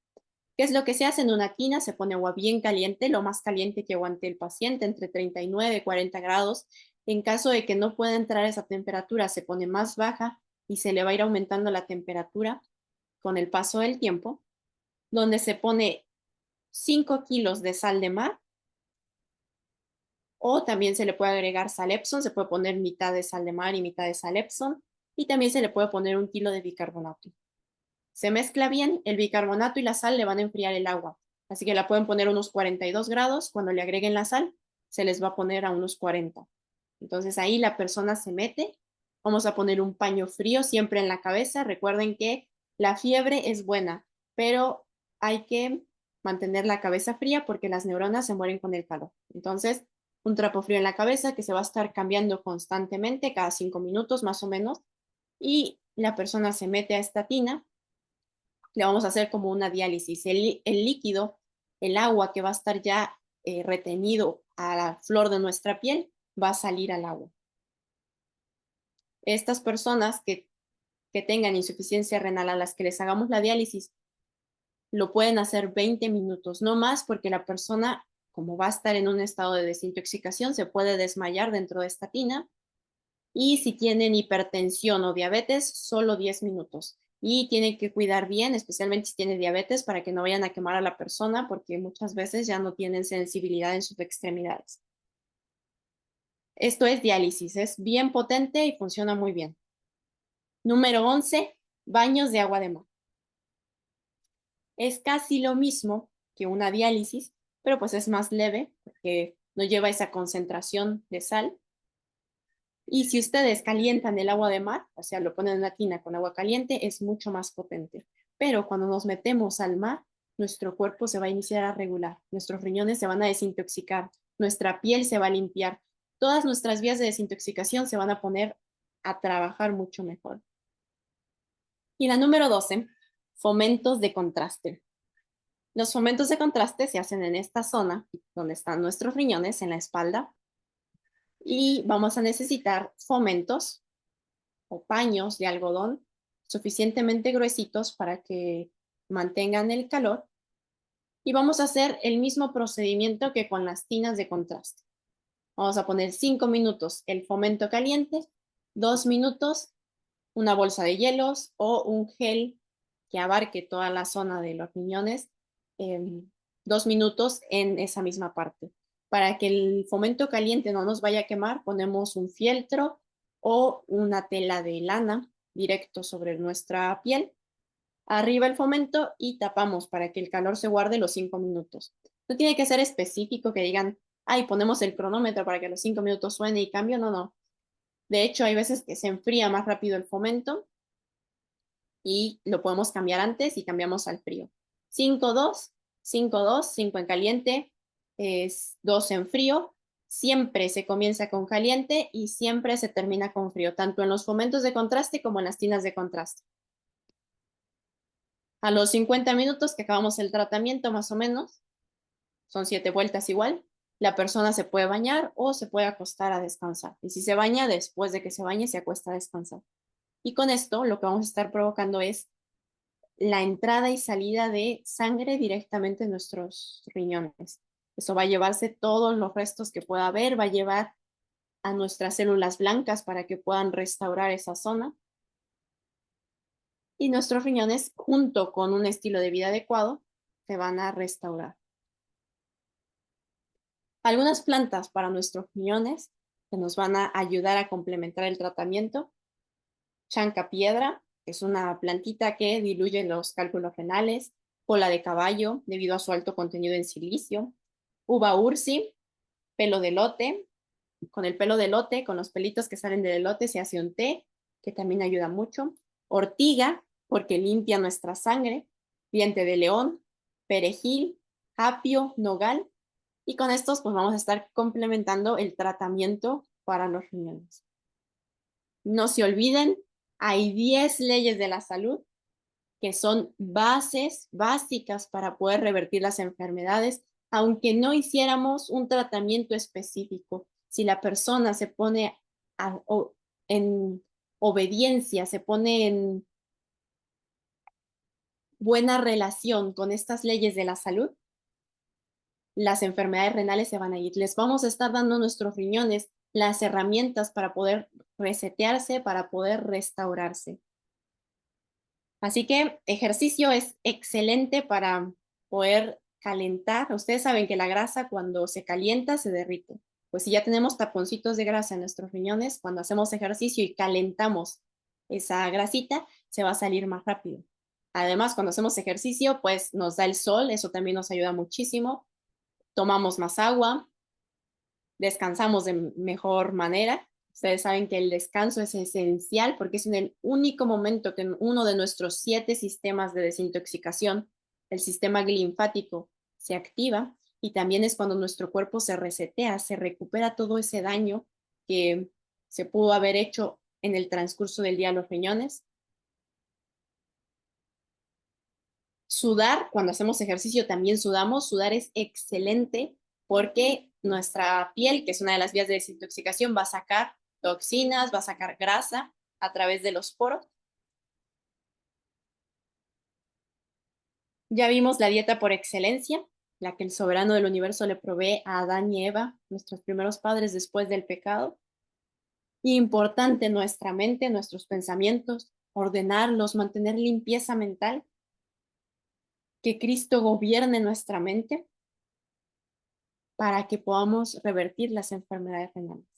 ¿Qué es lo que se hace? En una tina se pone agua bien caliente, lo más caliente que aguante el paciente, entre 39 y 40 grados. En caso de que no pueda entrar a esa temperatura, se pone más baja y se le va a ir aumentando la temperatura con el paso del tiempo, donde se pone 5 kilos de sal de mar o también se le puede agregar sal Epsom, se puede poner mitad de sal de mar y mitad de sal Epsom y también se le puede poner 1 kilo de bicarbonato. Se mezcla bien, el bicarbonato y la sal le van a enfriar el agua, así que la pueden poner a unos 42 grados, cuando le agreguen la sal se les va a poner a unos 40. Entonces ahí la persona se mete, vamos a poner un paño frío siempre en la cabeza, recuerden que la fiebre es buena, pero hay que mantener la cabeza fría porque las neuronas se mueren con el calor. Entonces, un trapo frío en la cabeza que se va a estar cambiando constantemente, cada 5 minutos más o menos, y la persona se mete a esta tina, le vamos a hacer como una diálisis. El líquido, el agua que va a estar ya retenido a la flor de nuestra piel, va a salir al agua. Estas personas que tengan insuficiencia renal a las que les hagamos la diálisis, lo pueden hacer 20 minutos, no más, porque la persona, como va a estar en un estado de desintoxicación, se puede desmayar dentro de esta tina. Y si tienen hipertensión o diabetes, solo 10 minutos. Y tiene que cuidar bien, especialmente si tiene diabetes, para que no vayan a quemar a la persona, porque muchas veces ya no tienen sensibilidad en sus extremidades. Esto es diálisis, es bien potente y funciona muy bien. Número 11, baños de agua de mar. Es casi lo mismo que una diálisis, pero pues es más leve porque no lleva esa concentración de sal. Y si ustedes calientan el agua de mar, o sea, lo ponen en una tina con agua caliente, es mucho más potente. Pero cuando nos metemos al mar, nuestro cuerpo se va a iniciar a regular, nuestros riñones se van a desintoxicar, nuestra piel se va a limpiar, todas nuestras vías de desintoxicación se van a poner a trabajar mucho mejor. Y la número 12, fomentos de contraste. Los fomentos de contraste se hacen en esta zona, donde están nuestros riñones, en la espalda, y vamos a necesitar fomentos o paños de algodón suficientemente gruesitos para que mantengan el calor. Y vamos a hacer el mismo procedimiento que con las tinas de contraste. Vamos a poner 5 minutos el fomento caliente, 2 minutos una bolsa de hielos o un gel que abarque toda la zona de los riñones, 2 minutos en esa misma parte. Para que el fomento caliente no nos vaya a quemar, ponemos un fieltro o una tela de lana directo sobre nuestra piel. Arriba el fomento y tapamos para que el calor se guarde los 5 minutos. No tiene que ser específico que digan, ay, ponemos el cronómetro para que los 5 minutos suene y cambio. No, no. De hecho, hay veces que se enfría más rápido el fomento y lo podemos cambiar antes y cambiamos al frío. 5-2, 5-2, 5 en caliente, es 2 en frío. Siempre se comienza con caliente y siempre se termina con frío, tanto en los fomentos de contraste como en las tinas de contraste. A los 50 minutos que acabamos el tratamiento, más o menos, son 7 vueltas igual, la persona se puede bañar o se puede acostar a descansar. Y si se baña, después de que se bañe, se acuesta a descansar. Y con esto lo que vamos a estar provocando es la entrada y salida de sangre directamente en nuestros riñones. Eso va a llevarse todos los restos que pueda haber, va a llevar a nuestras células blancas para que puedan restaurar esa zona. Y nuestros riñones, junto con un estilo de vida adecuado, se van a restaurar. Algunas plantas para nuestros riñones que nos van a ayudar a complementar el tratamiento. Chanca-piedra, es una plantita que diluye los cálculos renales. Cola de caballo, debido a su alto contenido en silicio. Uva ursi, pelo de elote. Con el pelo de elote, con los pelitos que salen del elote, se hace un té, que también ayuda mucho. Ortiga, porque limpia nuestra sangre. Diente de león, perejil, apio, nogal. Y con estos, pues vamos a estar complementando el tratamiento para los riñones. No se olviden, hay 10 leyes de la salud que son bases básicas para poder revertir las enfermedades, aunque no hiciéramos un tratamiento específico. Si la persona se pone en obediencia, se pone en buena relación con estas leyes de la salud, las enfermedades renales se van a ir. Les vamos a estar dando a nuestros riñones las herramientas para poder resetearse, para poder restaurarse. Así que ejercicio es excelente para poder calentar. Ustedes saben que la grasa cuando se calienta se derrite. Pues si ya tenemos taponcitos de grasa en nuestros riñones, cuando hacemos ejercicio y calentamos esa grasita, se va a salir más rápido. Además, cuando hacemos ejercicio, pues nos da el sol, eso también nos ayuda muchísimo. Tomamos más agua, descansamos de mejor manera. Ustedes saben que el descanso es esencial porque es en el único momento que uno de nuestros 7 sistemas de desintoxicación, el sistema linfático, se activa y también es cuando nuestro cuerpo se resetea, se recupera todo ese daño que se pudo haber hecho en el transcurso del día a los riñones. Sudar, cuando hacemos ejercicio también sudamos. Sudar es excelente porque nuestra piel, que es una de las vías de desintoxicación, va a sacar toxinas, va a sacar grasa a través de los poros. Ya vimos la dieta por excelencia, la que el soberano del universo le provee a Adán y Eva, nuestros primeros padres después del pecado. Importante nuestra mente, nuestros pensamientos, ordenarlos, mantener limpieza mental, que Cristo gobierne nuestra mente para que podamos revertir las enfermedades renales.